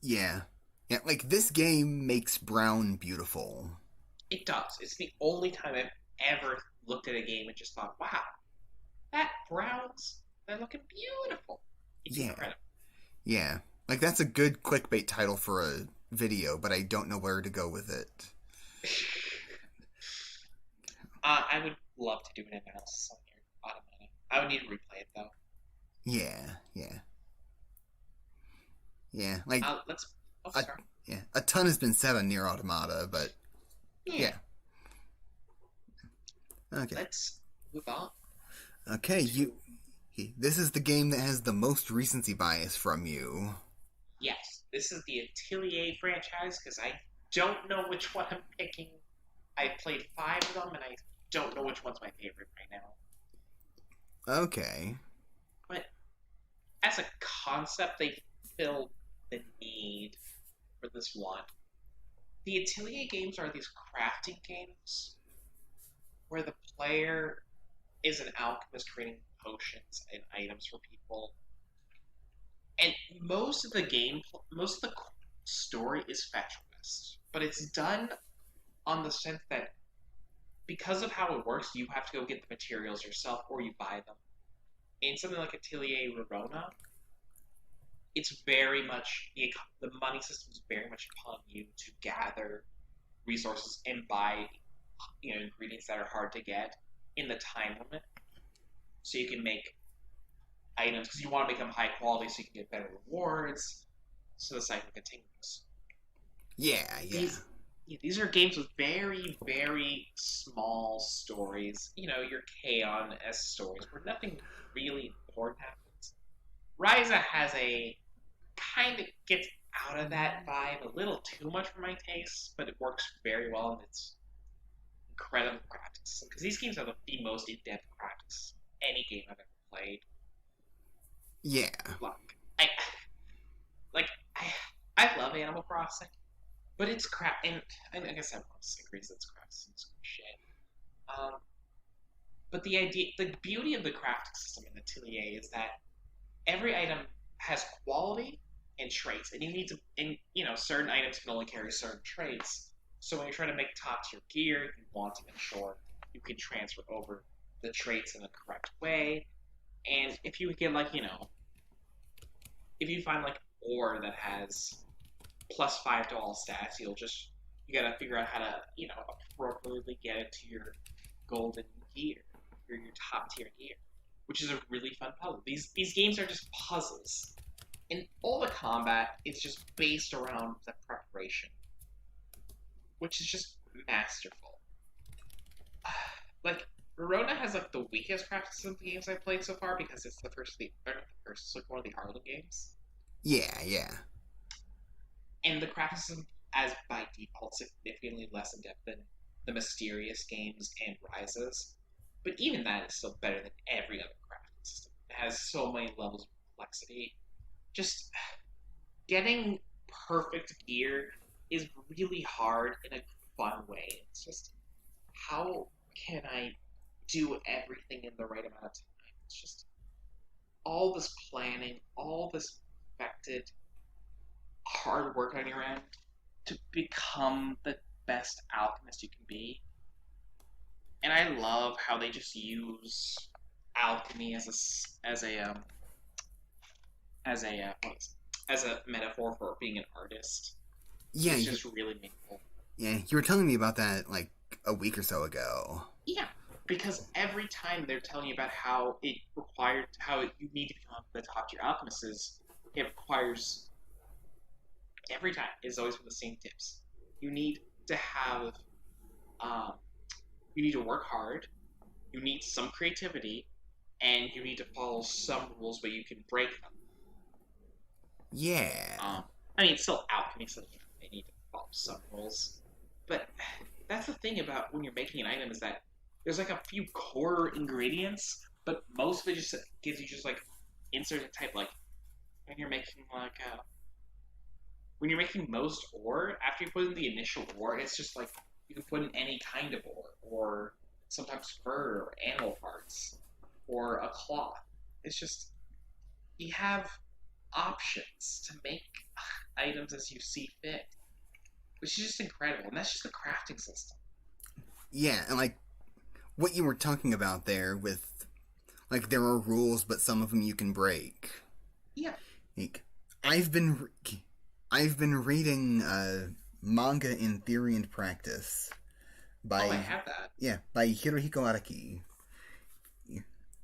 Yeah. Yeah, like, this game makes brown beautiful. It does. It's the only time I've ever looked at a game and just thought, wow, they're looking beautiful. It's incredible. Yeah. Like, that's a good clickbait title for a video, but I don't know where to go with it. I would love to do an analysis on your Automata. I would need to replay it, though. Yeah. Like, a ton has been said on Nier Automata, but yeah. Okay. Let's move on. Okay, this is the game that has the most recency bias from you. Yes, this is the Atelier franchise, because I don't know which one I'm picking. I played 5 of them, and I don't know which one's my favorite right now. Okay. But as a concept, they filled the need for this one. The Atelier games are these crafting games where the player is an alchemist creating potions and items for people. And most of the story is fetch quest, but it's done on the sense that because of how it works, you have to go get the materials yourself or you buy them. In something like Atelier Verona, it's very much the money system is very much upon you to gather resources and buy ingredients that are hard to get in the time limit, so you can make items because you want to make them high quality so you can get better rewards, so the cycle continues. Yeah. These are games with very, very small stories. Your K-On-S stories where nothing really important happens. Ryza has a kind of gets out of that vibe a little too much for my taste, but it works very well and it's incredible practice. Because these games are the most in-depth practice any game I've ever played. Yeah. Look, I love Animal Crossing, but it's crap, and I guess everyone agrees it's crap. It's shit. But the beauty of the crafting system in Atelier is that every item has quality and traits, and you need to, certain items can only carry certain traits. So when you're trying to make top tier gear, you want to make sure you can transfer over the traits in the correct way. And if you get if you find ore that has +5 to all stats, you gotta figure out how to appropriately get it to your golden gear, your top tier gear, which is a really fun puzzle. These games are just puzzles, and all the combat is just based around the preparation, which is just masterful. Verona has the weakest crafting of the games I've played so far because it's it's one of the Harlem games. Yeah. And the crafting system, as by default, significantly less in depth than the Mysterious games and Rises. But even that is still better than every other crafting system. It has so many levels of complexity. Just getting perfect gear is really hard in a fun way. It's just, how can I do everything in the right amount of time? It's just all this planning, all this affected hard work on your end to become the best alchemist you can be. And I love how they just use alchemy as a as a metaphor for being an artist. Yeah, It's just really meaningful. yeah, you were telling me about that like a week or so ago. Yeah, because every time they're telling you about how you need to become the top tier alchemist is, it requires every time is always from the same tips. You need to have, um, you need to work hard. You need some creativity, and you need to follow some rules, but you can break them. Yeah. I mean, it's still alchemy, so they need to follow some rules. But that's the thing about when you're making an item is that there's like a few core ingredients, but most of it just gives you just like insert a type. Like when you're making when you're making most ore, after you put in the initial ore, it's just like you can put in any kind of ore, or sometimes fur or animal parts, or a cloth. It's just you have options to make items as you see fit, which is just incredible. And that's just the crafting system. Yeah, and like what you were talking about there with like there are rules, but some of them you can break. Yeah. Like, I've been reading manga in theory and practice by I have that. by Hirohiko Araki.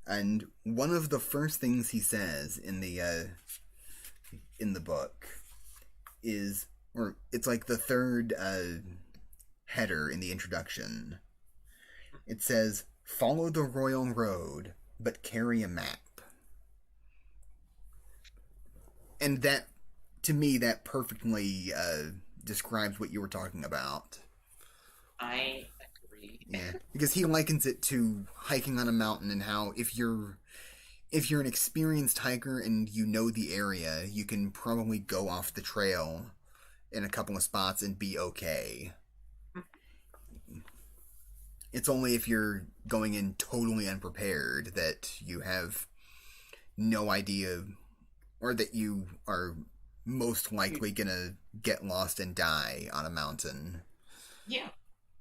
And one of the first things he says in the book is, or it's like the third header in the introduction. It says, "Follow the royal road, but carry a map." And that, to me, that perfectly describes what you were talking about. I agree. Yeah, because he likens it to hiking on a mountain, and how if you're an experienced hiker and you know the area, you can probably go off the trail in a couple of spots and be okay. It's only if you're going in totally unprepared that you have no idea, or that you are most likely gonna get lost and die on a mountain. Yeah.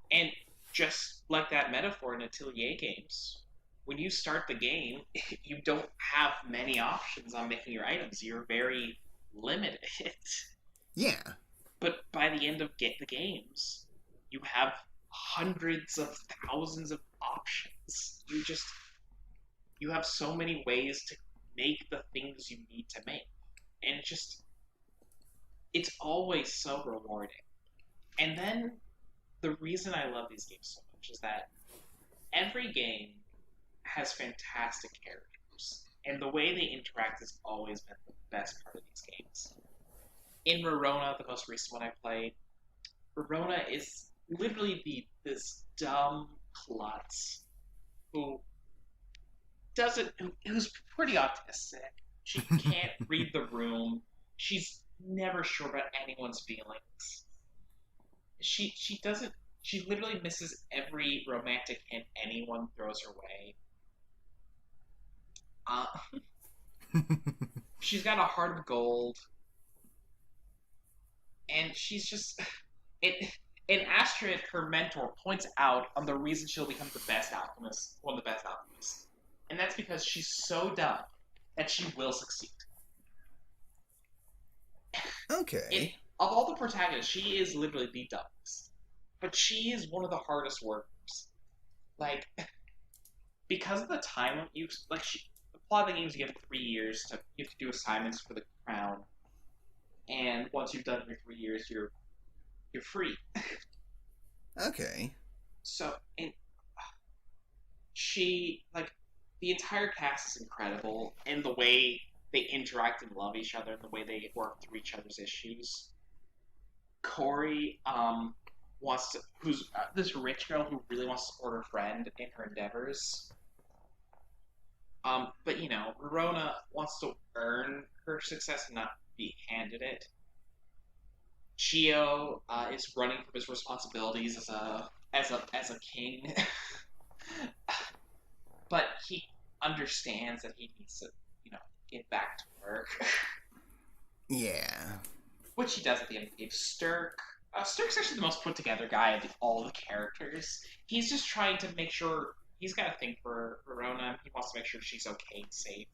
And just like that metaphor in Atelier games, when you start the game, you don't have many options on making your items. You're very limited. Yeah. But by the end of the games, you have hundreds of thousands of options. You have so many ways to make the things you need to make. And it's always so rewarding. And then the reason I love these games so much is that every game has fantastic characters, and the way they interact has always been the best part of these games. In Verona, the most recent one I played, Verona is literally this dumb klutz who who's pretty autistic. She can't read the room. She's never sure about anyone's feelings. She doesn't. She literally misses every romantic hint anyone throws her way. Uh, she's got a heart of gold, and she's just it. And Astrid, her mentor, points out on the reason she'll become the best alchemist, one of the best alchemists, and that's because she's so dumb that she will succeed. Okay. Of all the protagonists, she is literally the dumbest, but she is one of the hardest workers. Like, because of the time you like, the plot of the games, you have 3 years you have to do assignments for the crown, and once you've done your 3 years, you're free. Okay. So, and she, like, the entire cast is incredible, and the way they interact and love each other, and the way they work through each other's issues. Corey, who's this rich girl who really wants to support her friend in her endeavors. But Rorona wants to earn her success and not be handed it. Chio is running from his responsibilities as a king, but he understands that he needs to, get back to work. Yeah. Which he does at the end of the game. Stirk's actually the most put together guy of all the characters. He's just trying to make sure he's got a thing for Verona. He wants to make sure she's okay and safe.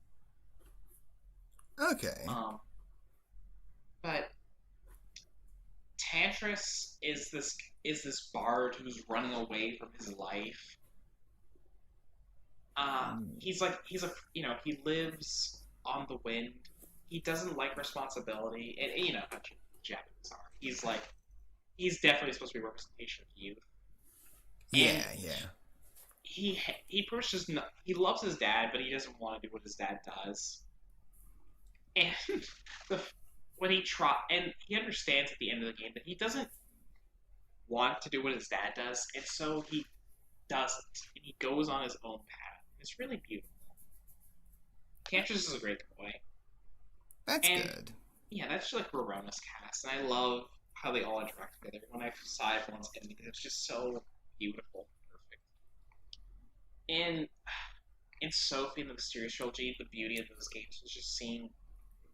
Okay. But Tantris is this bard who's running away from his life. He lives on the wind. He doesn't like responsibility, and you know how Japanese are. He's definitely supposed to be a representation of youth. Yeah, yeah. He pushes. He loves his dad, but he doesn't want to do what his dad does. And he understands at the end of the game that he doesn't want to do what his dad does, and so he doesn't, and he goes on his own path. It's really beautiful. Tantris is a great boy. That's good. Yeah, that's just like Rorona's cast, and I love how they all interact together. When I saw everyone's ending, it's just so beautiful, perfect. In Sophie and the Mysterious Trilogy, the beauty of those games was just seeing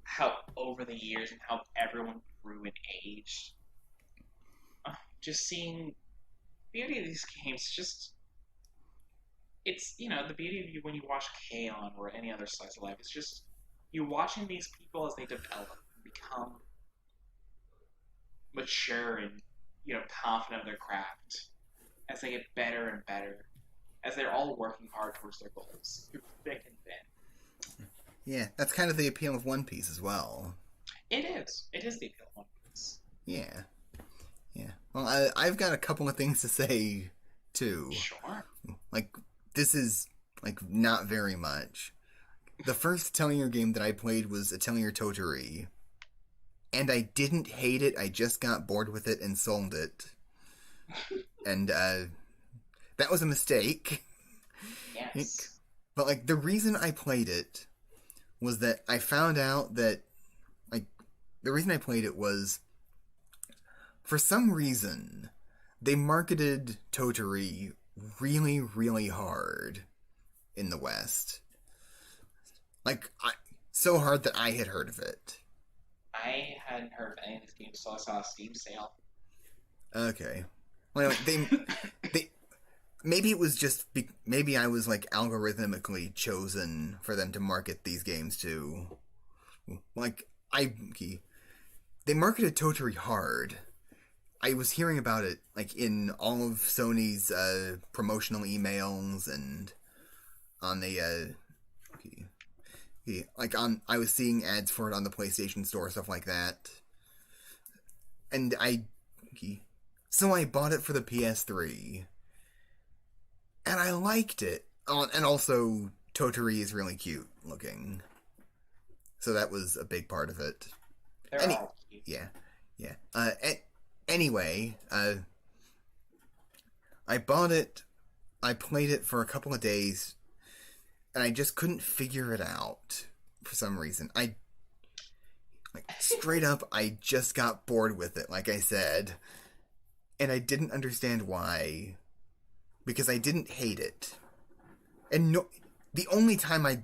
how over the years and how everyone grew and aged. Just seeing the beauty of these games, it's the beauty of you when you watch K-On! Or any other slice of life. It's just you're watching these people as they develop and become mature and confident of their craft as they get better and better, as they're all working hard towards their goals through thick and thin. Yeah, that's kind of the appeal of One Piece as well. It is. It is the appeal of One Piece. Yeah. Yeah. Well, I've got a couple of things to say, too. Sure. This is, not very much. The first Atelier game that I played was Atelier Totori. And I didn't hate it, I just got bored with it and sold it. And, that was a mistake. Yes. But, the reason I played it was that I found out that, the reason I played it was, for some reason, they marketed Totori really, really hard in the West. So hard that I had heard of it. I hadn't heard of any of these games, so I saw a Steam sale. Okay. Well, they maybe it was just maybe I was algorithmically chosen for them to market these games to. They marketed Totori hard. I was hearing about it in all of Sony's promotional emails and on the I was seeing ads for it on the PlayStation Store, stuff like that. And so I bought it for the PS3. And I liked it. And also, Totori is really cute looking. So that was a big part of it. They're all cute. Yeah. Yeah. Anyway, I bought it, I played it for a couple of days, and I just couldn't figure it out for some reason. Straight up, I just got bored with it, like I said, and I didn't understand why, because I didn't hate it. And the only time I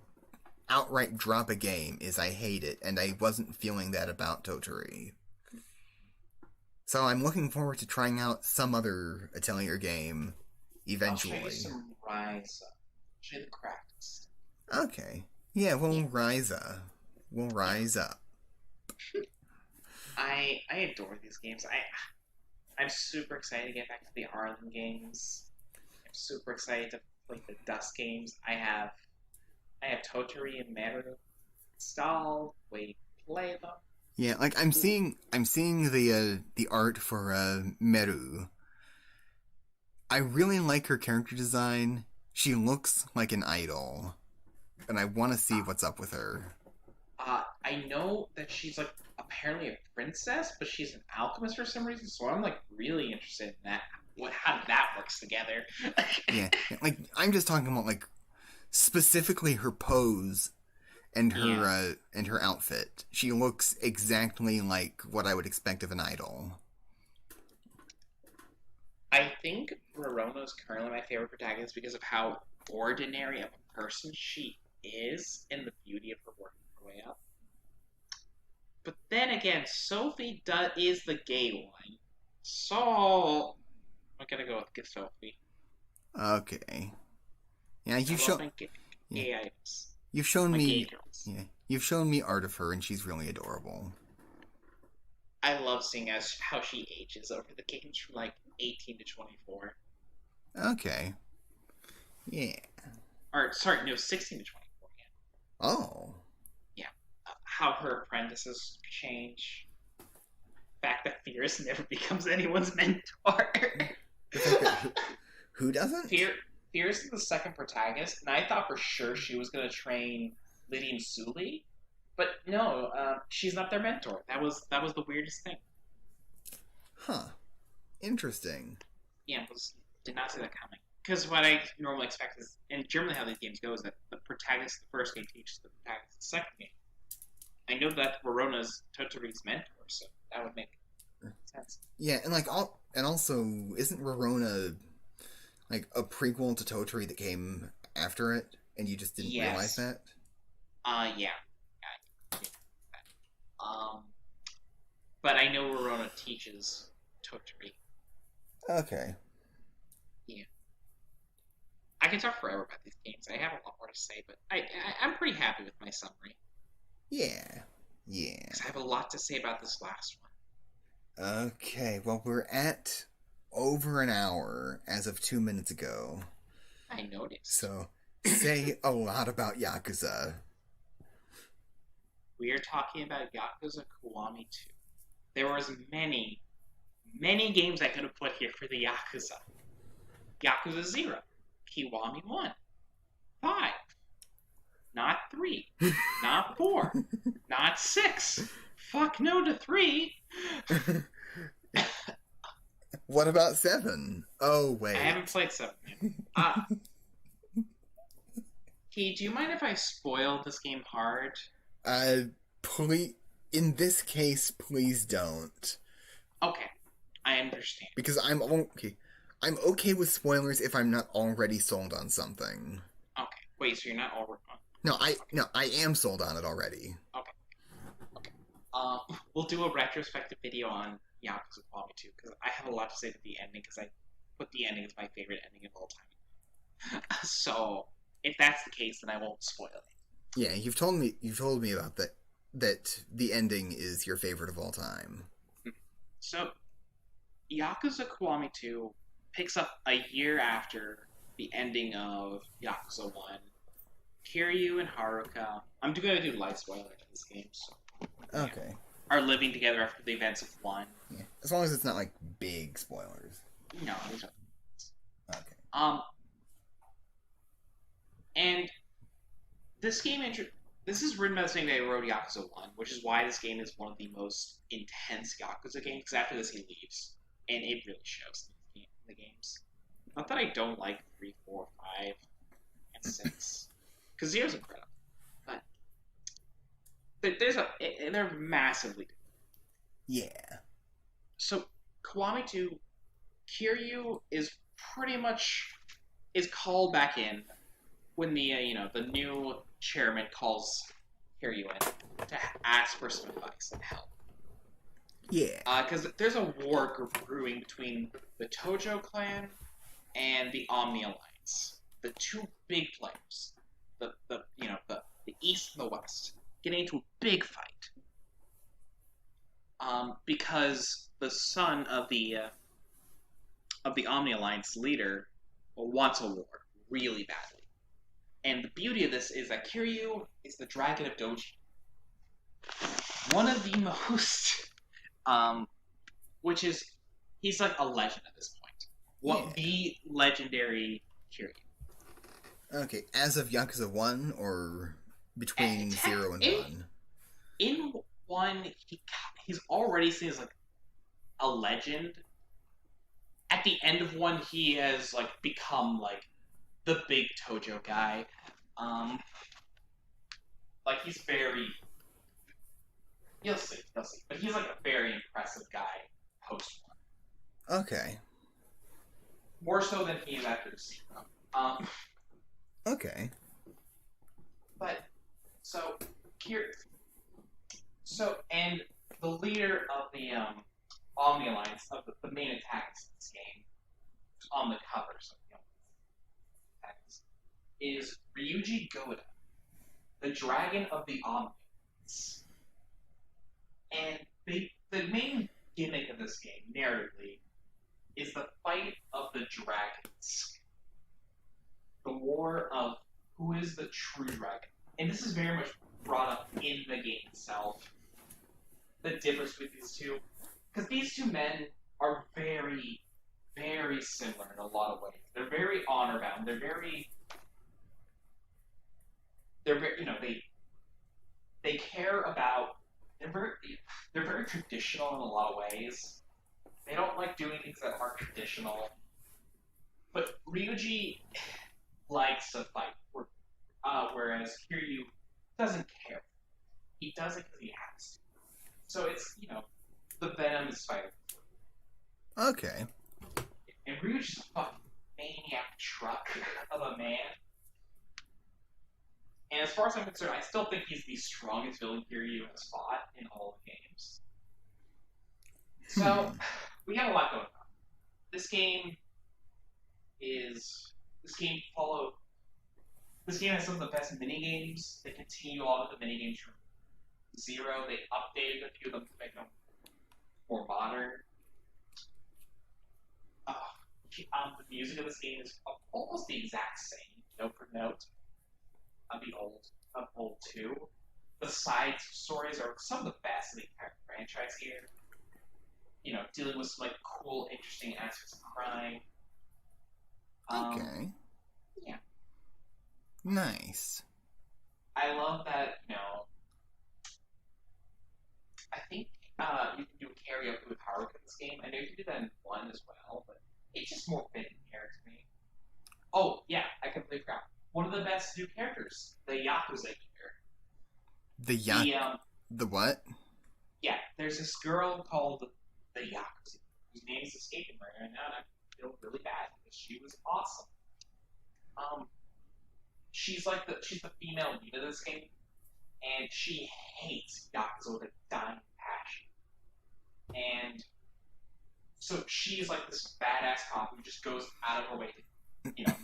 outright drop a game is I hate it, and I wasn't feeling that about Totori. So I'm looking forward to trying out some other Atelier game eventually. I'll show you some Rise Up. Show you the cracks. Okay. Yeah, we'll rise up. We'll rise up. I adore these games. I'm super excited to get back to the Arlen games. I'm super excited to play the Dust games. I have Totori and Meru installed, waiting to play them. Yeah, I'm seeing the art for Meru. I really like her character design. She looks like an idol, and I want to see what's up with her. I know that she's apparently a princess, but she's an alchemist for some reason. So I'm really interested in that. How that works together. Yeah, I'm just talking about specifically her pose Yeah. and her outfit. She looks exactly like what I would expect of an idol. I think Rorono's currently my favorite protagonist because of how ordinary of a person she is and the beauty of her working her way up. But then again, is the gay one. So I'm gonna go with Sophie. Okay. Yeah, I you've love shown my yeah, gay items. you've shown My gay me girls. yeah, you've shown me art of her and she's really adorable. I love seeing how she ages over the games from like 18 to 24. Okay. Yeah. Or sorry, no, 16 to 24. Yeah. Oh. Yeah. How her apprentices change. The fact that Fierce never becomes anyone's mentor. The fact that who doesn't? Fierce is the second protagonist, and I thought for sure she was going to train Liddy and Sully, but no, she's not their mentor. That was the weirdest thing. Huh. Interesting. Yeah, did not see that coming. Because what I normally expect is, and generally how these games go, is that the protagonist of the first game teaches the protagonist of the second game. I know that Verona's Totori's mentor, so that would make sense. Yeah, and also isn't Rorona like a prequel to Totori that came after it, and you just didn't realize Yes. that? Yeah. Um, but I know Verona teaches Totori. Okay. Yeah. I can talk forever about these games. I have a lot more to say, but I'm pretty happy with my summary. Yeah. Yeah. Because I have a lot to say about this last one. Okay, well, we're at over an hour as of 2 minutes ago. I noticed. So, say a lot about Yakuza. We are talking about Yakuza Kiwami 2. There was many, many games I could have put here for the Yakuza. Yakuza 0, Kiwami 1, 5, not 3, not 4, not 6. Fuck no to 3. What about 7? Oh, wait. I haven't played 7 yet. Key, do you mind if I spoil this game hard? Please, in this case, please don't. Okay, I understand. Because I'm okay with spoilers if I'm not already sold on something. Okay, wait, so you're not already... No, I am sold on it already. Okay. We'll do a retrospective video on Yakuza Kiwami 2, because I have a lot to say to the ending, because I put the ending as my favorite ending of all time. So, if that's the case, then I won't spoil it. Yeah, you've told me about that the ending is your favorite of all time. So, Yakuza Kiwami 2 picks up a year after the ending of Yakuza 1. Kiryu and Haruka, I'm going to do light spoilers in this game, so Okay. are living together after the events of 1. Yeah. As long as it's not like big spoilers. No, these are... Okay. And this game, this is written by the same guy who wrote Yakuza 1, which is why this game is one of the most intense Yakuza games, because after this he leaves, and it really shows in the games. Not that I don't like 3, 4, 5, and 6, because 0's incredible, but they're massively different. Yeah. So, Kiwami 2, Kiryu is pretty much called back in when the the new chairman calls Kiryu in to ask for some advice and help. Yeah. Because there's a war brewing between the Tojo clan and the Omni Alliance, the two big players, the East and the West, getting into a big fight. Because the son of the Omni Alliance leader wants a war really badly. And the beauty of this is that Kiryu is the Dragon of Doji. One of the most, which is, he's like a legend at this point. The legendary Kiryu. Okay, as of Yakuza 1 or between 0 and 1? In 1, he's already seen as like a legend. At the end of 1, he has like become like the big Tojo guy. Like, he's very... You'll see. But he's, like, a very impressive guy post-war. Okay. More so than he is after Zero. Okay. But, so, here... So, and the leader of the, Omni Alliance, of the main antagonist of this game, on the covers of the antagonist, is Ryuji Goda, the Dragon of the Omnians. And the main gimmick of this game, narratively, is the fight of the dragons. The war of who is the true dragon. And this is very much brought up in the game itself. The difference between these two. Because these two men are very, very similar in a lot of ways. They're very honor-bound. They're very, you know, they care about... They're very traditional in a lot of ways. They don't like doing things that aren't traditional. But Ryuji likes to fight, whereas Kiryu doesn't care. He does it because he has to. So it's, you know, the venom is fighting. Okay. And Ryuji's a fucking maniac truck of a man. And as far as I'm concerned, I still think he's the strongest villain Kiryu has fought in all the games. So, we got a lot going on. This game has some of the best minigames. They continue all of the minigames from Zero. They updated a few of them to make them more modern. The music of this game is almost the exact same, note for note, of old 2. The side stories are some of the best in the entire franchise here. You know, dealing with some like cool, interesting aspects of crime. Okay. Yeah. Nice. I love that, you know, I think you can do karaoke with Haruka in this game. I know you can do that in 1 as well, but it's just more fitting here to me. Oh, yeah, I completely forgot. One of the best new characters, the Yakuza here. The what? Yeah, there's this girl called the Yakuza, whose name is escaping me right now, and I feel really bad because she was awesome. She's the female lead of this game, and she hates Yakuza with a dying passion. And so she's like this badass cop who just goes out of her way to, you know,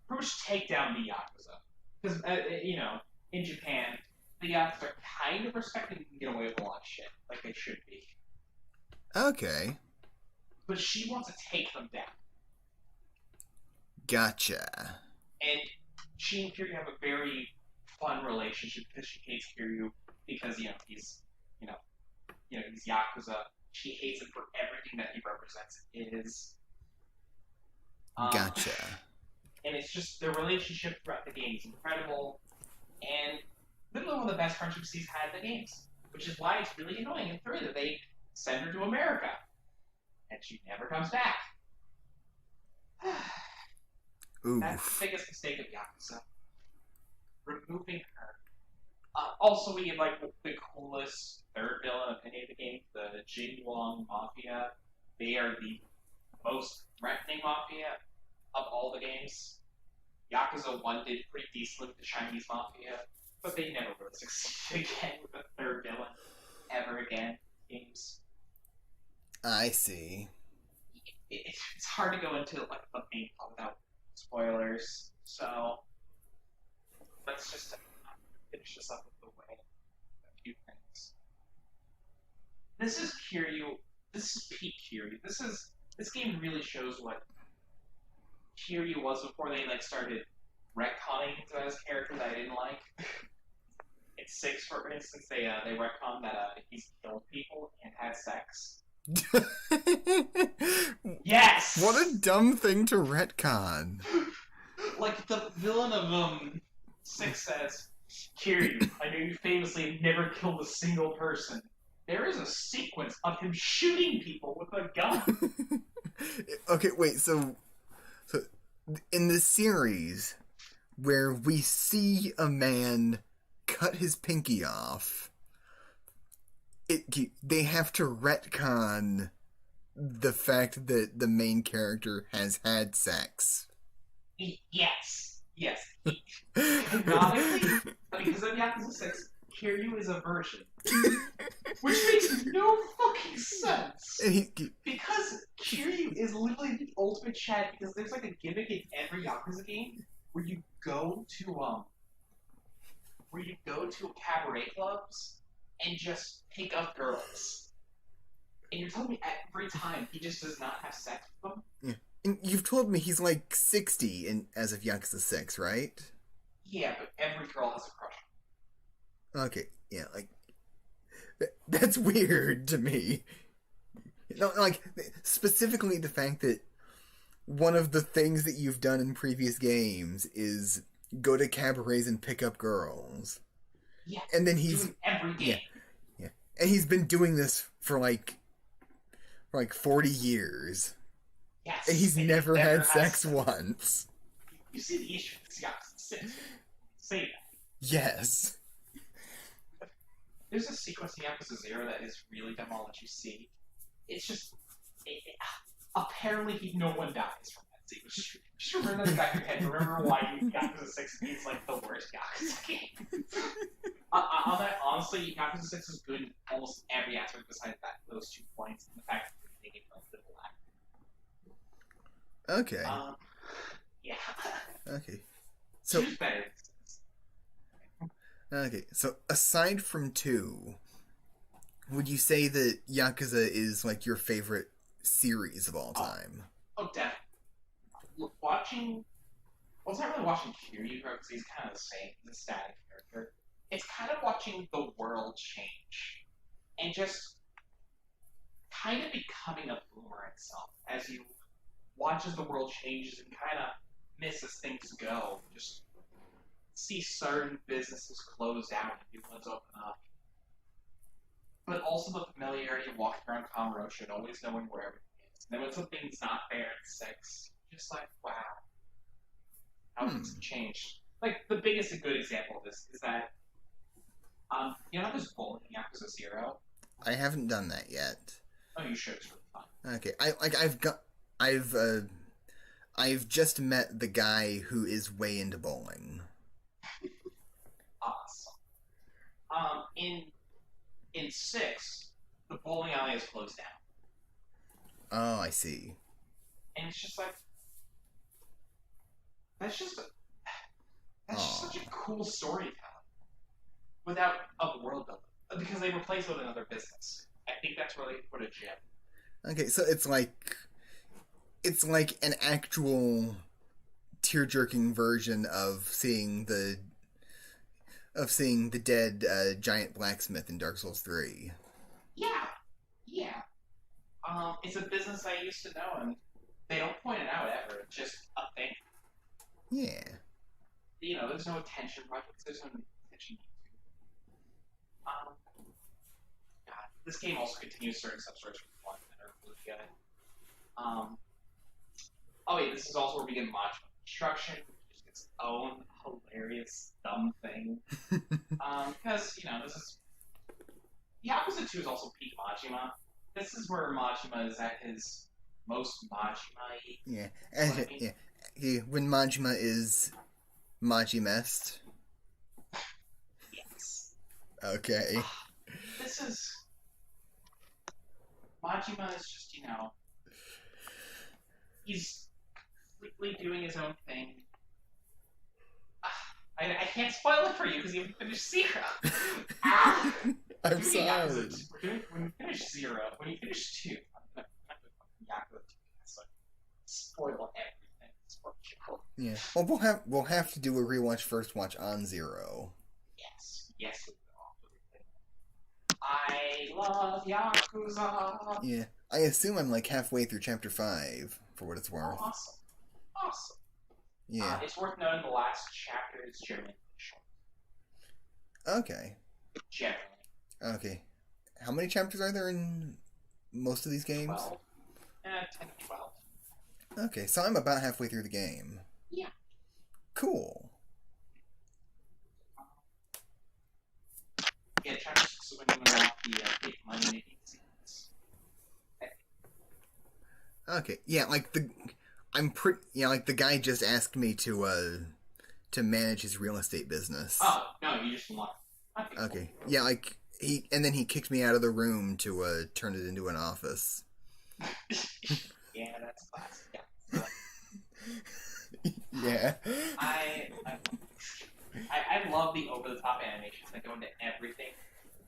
pretty much take down the Yakuza. Because, you know, in Japan, the Yakuza are kind of respected and can get away with a lot of shit, like they should be. Okay. But she wants to take them down. Gotcha. And she and Kiryu have a very fun relationship because she hates Kiryu because, you know, he's Yakuza. She hates him for everything that he represents is. Gotcha. And it's just, their relationship throughout the game is incredible. And literally one of the best friendships he's had in the games. Which is why it's really annoying in 3 that they send her to America. And she never comes back. Oof. That's the biggest mistake of Yakuza. Removing her. Also, we have like the coolest third villain of any of the games, the Jinwang Mafia. They are the most threatening mafia of all the games. Yakuza 1 did pretty decently with the Chinese Mafia, but they never really succeeded again with the third villain ever again in games. I see. It's hard to go into like the main plot without spoilers, so let's just finish this up with the way a few things. This is Kiryu. This is peak Kiryu. This game really shows what Kiryu was before they like started retconning to his character that I didn't like. In 6, for instance, they retconned that he's killed people and had sex. Yes! What a dumb thing to retcon. Like, the villain of 6 says, Kiryu, I know you famously never killed a single person. There is a sequence of him shooting people with a gun. Okay, wait, so in this series, where we see a man cut his pinky off, they have to retcon the fact that the main character has had sex. Yes. Yes. Canonically, because of Yakuza 6, Kiryu is a virgin. Which makes no fucking sense. Because Kiryu is literally the ultimate Chad, because there's like a gimmick in every Yakuza game where you go to cabaret clubs and just pick up girls. And you're telling me every time he just does not have sex with them? Yeah. And you've told me he's like 60 as of Yakuza 6, right? Yeah, but every girl has a crush. Okay, yeah, like that's weird to me. No, like specifically the fact that one of the things that you've done in previous games is go to cabarets and pick up girls. Yeah, and then he's doing every game. Yeah, and he's been doing this for like 40 years. Yes, and he's never had sex once. You see the issue with Yakuza 6. Say that. Yes. There's a sequence in Yakuza 0 that is really dumb. I'll let you see. It's just... apparently no one dies from that sequence. Just remember that in the back of your head. Remember why Yakuza 6 is like the worst Yakuza game. On that, honestly, Yakuza 6 is good in almost every aspect besides those 2 points. And the fact that they make a little black. Okay. Yeah. Okay. So... Two's better. Okay, so aside from 2, would you say that Yakuza is like your favorite series of all time? Oh, definitely. Look, watching... Well, it's not really watching Kiryu grow because he's kind of the same. He's a static character. It's kind of watching the world change. And just kind of becoming a boomer itself as you watch as the world changes and kind of miss as things go. Just see certain businesses close down and new ones open up. But also the familiarity of walking around Kamurocho and always knowing where everything is. And then when something's not there at 6, just like, wow. How things have changed. Like, the biggest and good example of this is that, you know there's bowling in Yakuza 0? I haven't done that yet. Oh, you should. It's really fun. Okay, I've just met the guy who is way into bowling. Awesome. In 6, the bowling alley is closed down. Oh, I see. And it's just like, that's just such a cool storytelling without a world building. Because they replace it with another business. I think that's where they put a gem. Okay, so it's like an actual tear-jerking version of seeing the dead giant blacksmith in Dark Souls 3. Yeah. It's a business I used to know, and they don't point it out ever. It's just a thing. Yeah. You know, there's no attention projects. There's no attention. God, this game also continues certain substories from 1 that are really good. Oh wait, this is also where we get Majima Construction, which is its own hilarious, dumb thing. Because, you know, this is... Yakuza 2 is also peak Majima. This is where Majima is at his most Majima-y. Yeah. Yeah. When Majima is Majimest. Yes. Okay. This is... Majima is just, you know... He's completely doing his own thing. I can't spoil it for you because you haven't finished 0. I'm sorry. When you finish 0, when you finish 2, I'm not going to Yakuza 2. It's like, spoil everything. Spoil you. Yeah. Well, we'll have to do a rewatch first watch on 0. Yes, we will. I love Yakuza. Yeah. I assume I'm like halfway through chapter 5, for what it's worth. Awesome. Yeah. It's worth noting the last chapter is generally short. Okay. Generally. Okay. How many chapters are there in most of these games? 12. 10 to 12. Okay, so I'm about halfway through the game. Yeah. Cool. when you unlock the big money making scenes. Okay, yeah, like like the guy just asked me to manage his real estate business. Oh no, you just unlock. Okay, yeah, like and then he kicked me out of the room to turn it into an office. Yeah, that's classic. Yeah. Yeah. I love the over the top animations that go into everything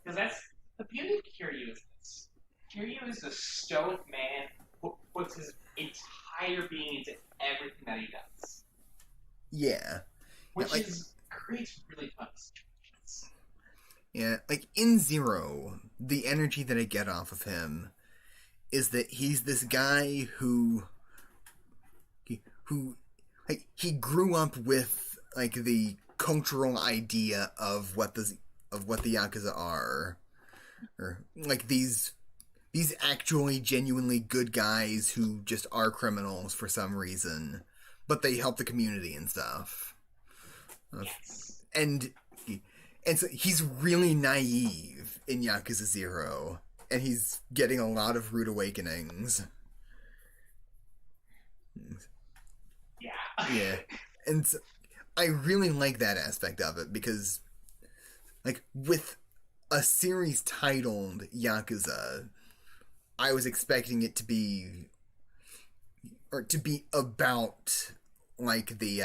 because that's the beauty of Kiryu is this. Kiryu is a stoic man who puts his entire being into everything that he does. Yeah. Which like, creates really fun situations. Yeah, like in Zero, the energy that I get off of him is that he's this guy who like he grew up with like the cultural idea of what the Yakuza are, or like these actually genuinely good guys who just are criminals for some reason, but they help the community and stuff. Yes. And so he's really naive in Yakuza 0, and he's getting a lot of rude awakenings. Yeah. Yeah. And so I really like that aspect of it because, like, with a series titled Yakuza, I was expecting it to be about like the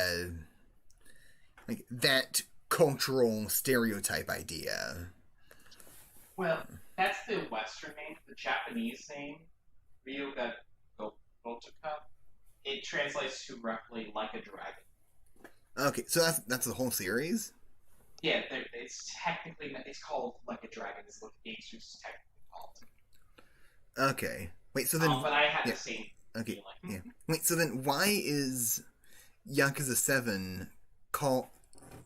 like that cultural stereotype idea. Well, that's the Western name. The Japanese name, Ryoga Gotoka, it translates to roughly like a dragon. Okay, so that's the whole series? Yeah, it's called like a dragon. Is what the game's just technically called. Okay. Wait, so then... but I had the same okay, feeling. Yeah. Wait, so then why is Yakuza 7 called,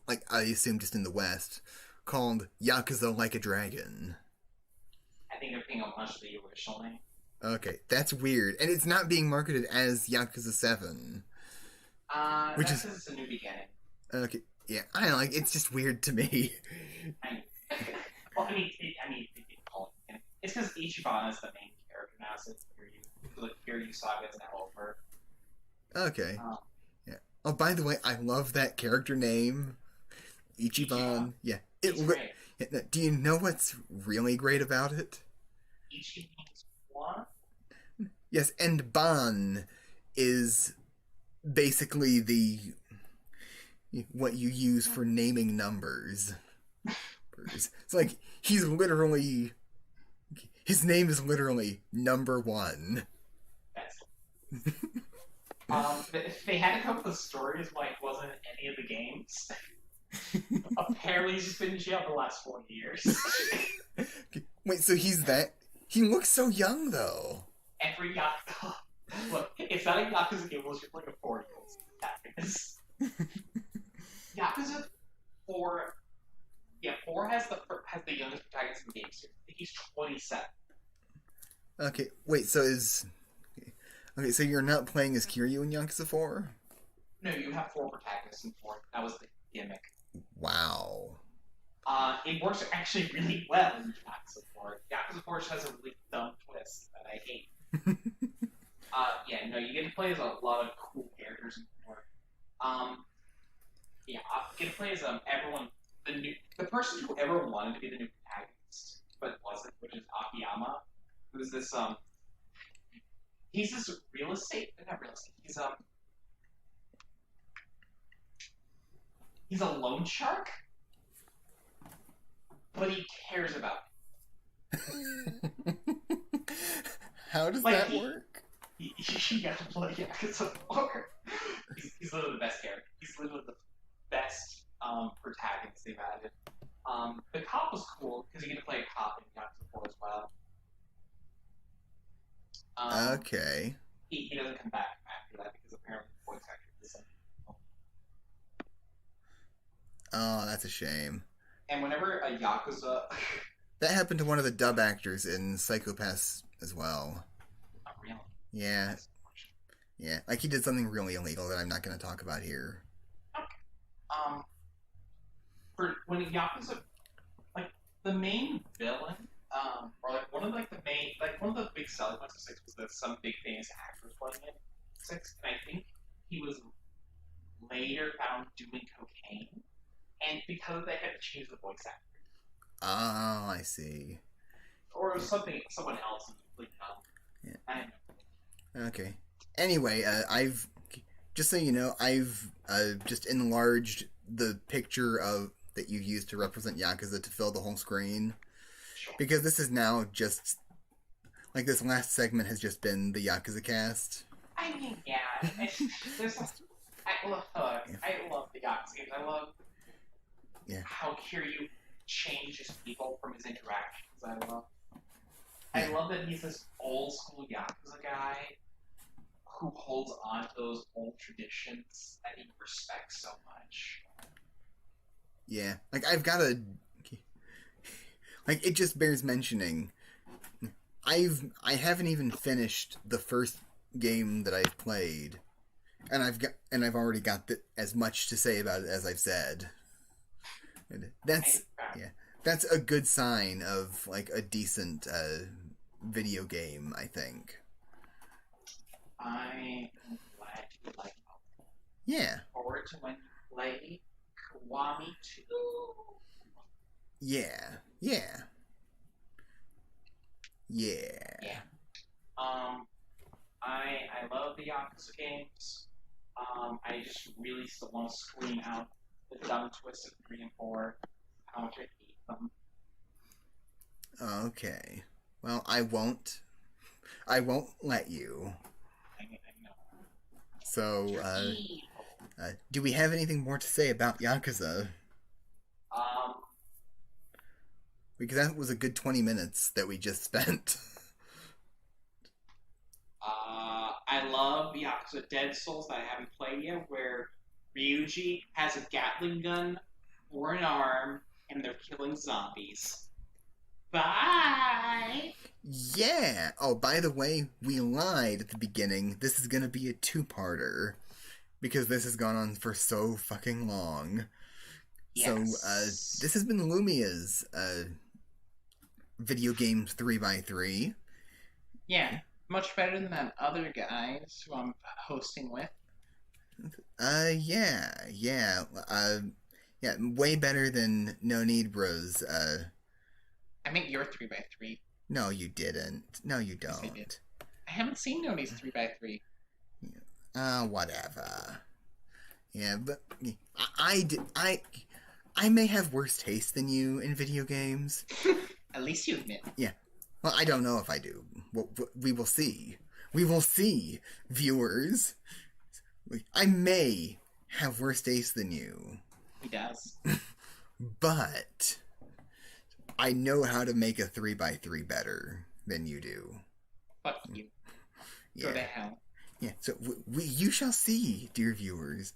like, I assume just in the West, called Yakuza Like a Dragon? I think they're paying homage to the original name. Okay, that's weird. And it's not being marketed as Yakuza 7. Which is it's a new beginning. Okay, yeah, I don't know, like, it's just weird to me. Well, I mean, it's because Ichiban is the main character now, so the Kiryu saga is now over. Okay. Yeah. Oh, by the way, I love that character name, Ichiban. Yeah. Great. Yeah, do you know what's really great about it? Ichi means one? Yes, and Ban is basically what you use for naming numbers. It's like his name is literally number 1. If they had to come up with stories why it wasn't in any of the games, apparently he's just been in jail for the last 40 years. Wait, so he looks so young though. Every Yakuza, look, it's not a Yakuza game, it's just like a 4-year-old. Yakuza 4, yeah, 4 has the youngest protagonist in the game series. I think he's 27. Okay, wait, so so you're not playing as Kiryu in Yakuza 4? No, you have 4 protagonists in 4. That was the gimmick. Wow. It works actually really well in Yakuza 4. Yakuza 4 just has a really dumb twist that I hate. Yeah, no, you get to play as a lot of cool characters in 4. Yeah, you get to play as everyone, the person who ever wanted to be the new protagonist, but wasn't, which is Akiyama, who's this, he's this not real estate, he's a loan shark, but he cares about it. How does that work? You got to play Yakuza 4. He's literally the best character. He's literally the best protagonist they've added. The cop was cool because you get to play a cop in Yakuza 4 as well. Okay. He doesn't come back after that because apparently the voice actor is Oh, that's a shame. And whenever a Yakuza... That happened to one of the dub actors in Psychopaths as well. Oh, really? Yeah. Yeah, like he did something really illegal that I'm not going to talk about here. Okay. For when Yakuza... Like, the main villain, or like one of like the main, like one of the big selling points of six was that some big famous actor was playing it six, and I think he was later found doing cocaine, and because of that, they had to change the voice actor, Oh, I see. or Yeah. something, someone else. Like, Yeah. I don't know. Okay. Anyway, I've just so you know, I've just enlarged the picture of that you used to represent Yakuza to fill the whole screen Sure. because this is now just like this last segment has just been the Yakuza cast. I mean, yeah, there's. I love the Yakuza games. I love Yeah. how Kiryu changes people from his interactions. I Yeah. love that he's this old school Yakuza guy who holds on to those old traditions that he respects so much. Yeah. Like I've got a like it just bears mentioning. I haven't even finished the first game that I've played, and I've already got as much to say about it as I've said. And that's a good sign of like a decent video game, I think. I am glad you like it. Yeah. Forward to when you play Kiwami 2. Yeah. Yeah. Yeah. Yeah. I love the Yakuza games. I just really still want to scream out the dumb twist of 3 and 4. How much I hate them. Okay. Well, I won't. I won't let you. I know. So, You're evil. do we have anything more to say about Yakuza? Um, Because that was a good 20 minutes that we just spent. I love Yakuza Dead Souls that I haven't played yet, where Ryuji has a Gatling gun or an arm, and they're killing zombies. Bye! Yeah! Oh, by the way, we lied at the beginning. This is gonna be a two-parter. Because this has gone on for so fucking long. Yes. So, this has been Lumia's video games 3x3. Yeah, much better than that other guys who I'm hosting with. Yeah. Yeah, way better than No Need Bros. I mean, you're 3x3. No, you didn't. No, you Yes, I don't. did. I haven't seen Noni's 3x3. Whatever. Yeah, but I may have worse taste than you in video games. At least you admit. Yeah. Well, I don't know if I do. We will see. We will see, viewers. I may have worse taste than you. He does. But I know how to make a 3x3 better than you do. Fuck you. Go to hell. Yeah, so you shall see, dear viewers,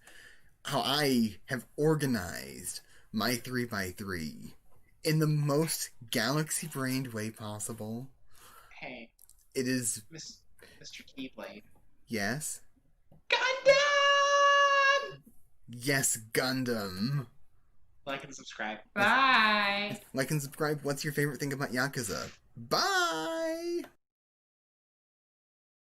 how I have organized my 3x3 in the most galaxy-brained way possible. Hey. It is... Mr. Keyblade. Yes? Gundam! Yes, Gundam. Like and subscribe. Bye! Like and subscribe. What's your favorite thing about Yakuza? Bye!